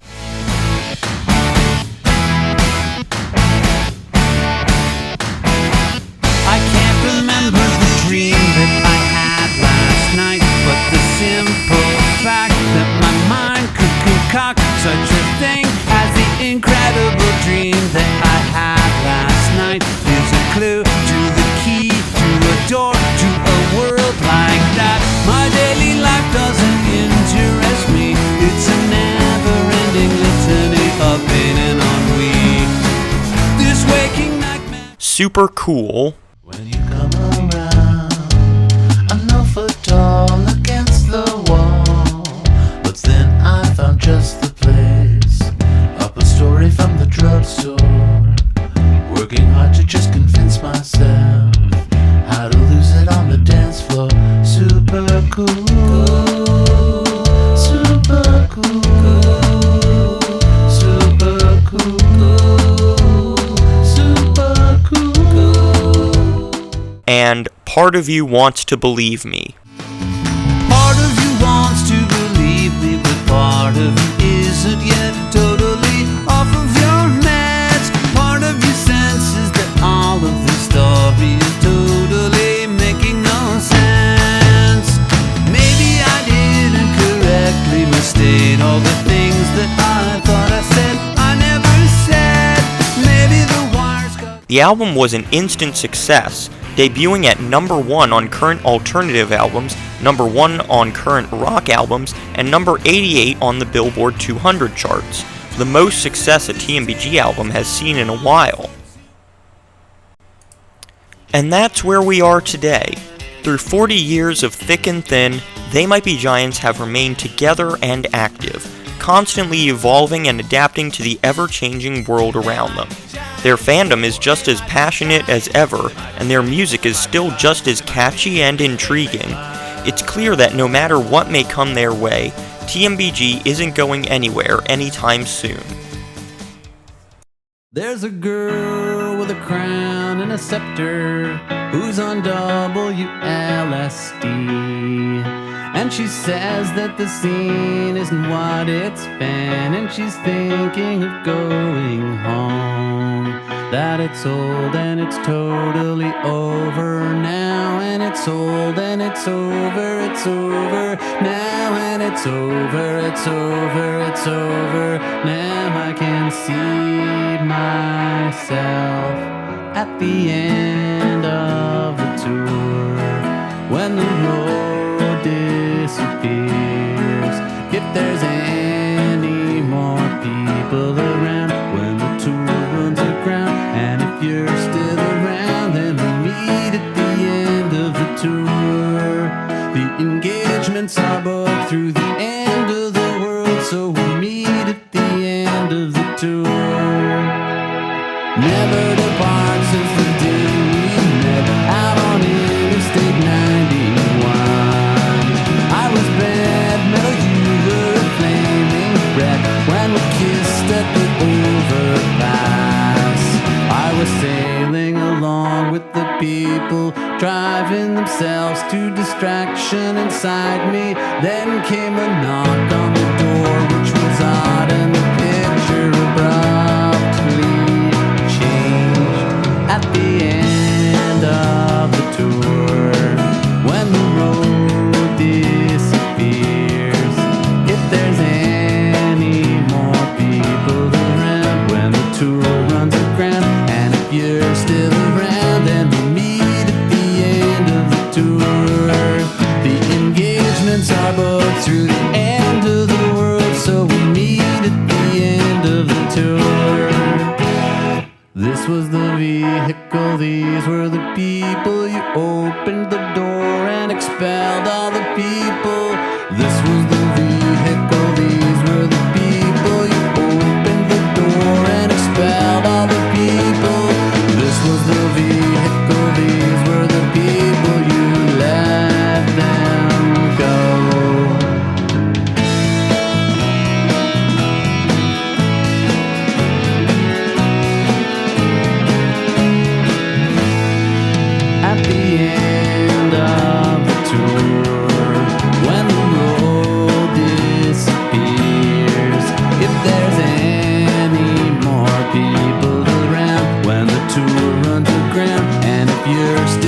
S4: I can't remember the dream that I had last night, but the simple fact that my mind could concoct such a thing as the incredible dream that I had last night is a clue to the key to a door to a world like that. My daily life doesn't interest me. It's a never-ending litany of pain and ennui. This waking nightmare.
S1: Super Cool,
S16: When you come around, I'm 9 foot tall against the wall. But then I found just the place. Up a story from the drugstore. Working hard to just convince myself how to lose it on the dance floor. Super cool. Super cool. Super cool. Super cool.
S1: and Part of You Wants to Believe Me.
S4: Part of you wants to believe me, but part of you isn't yet totally off of your meds. Part of you senses that all of this story is totally making no sense. Maybe I did
S1: The album was an instant success, debuting at number 1 on current alternative albums, number 1 on current rock albums, and number 88 on the Billboard 200 charts, the most success a TMBG album has seen in a while. And that's where we are today. Through 40 years of thick and thin, They Might Be Giants have remained together and active, constantly evolving and adapting to the ever-changing world around them. Their fandom is just as passionate as ever, and their music is still just as catchy and intriguing. It's clear that no matter what may come their way, TMBG isn't going anywhere anytime soon.
S4: There's a girl with a crown and a scepter who's on WLSD, and she says that the scene isn't what it's been, and she's thinking of going home, that it's old and it's totally over now, and it's old and it's over now, and it's over now. I can see myself at the end of the tour when the road disappears. If there's any more people around when the tour runs aground, and if you're still around, then we meet at the end of the tour. The engagements are booked through the end of the world, so we meet at the end of the tour. Never depart since the day we met out on Interstate 91. I was bad metal, you were a flaming wreck when we kissed at the overpass. I was sailing along with the people, driving themselves to distraction inside me. Then came a knock on the door, which was odd, and the picture abruptly at the end of the tour when the road disappears. If there's any more people around when the tour runs aground, and if you're still around, then we meet at the end of the tour. The engagements are booked through the end of the world, so we meet at the end of the tour. This was the vehicle, these were the people. You opened the door and expelled all the people. This was the vehicle, these were the people. You opened the door and expelled all the people. This was the vehicle, these were the people. You let them go. At the end of the tour, when the road disappears, if there's any more people around, when the tour runs aground, and if you're still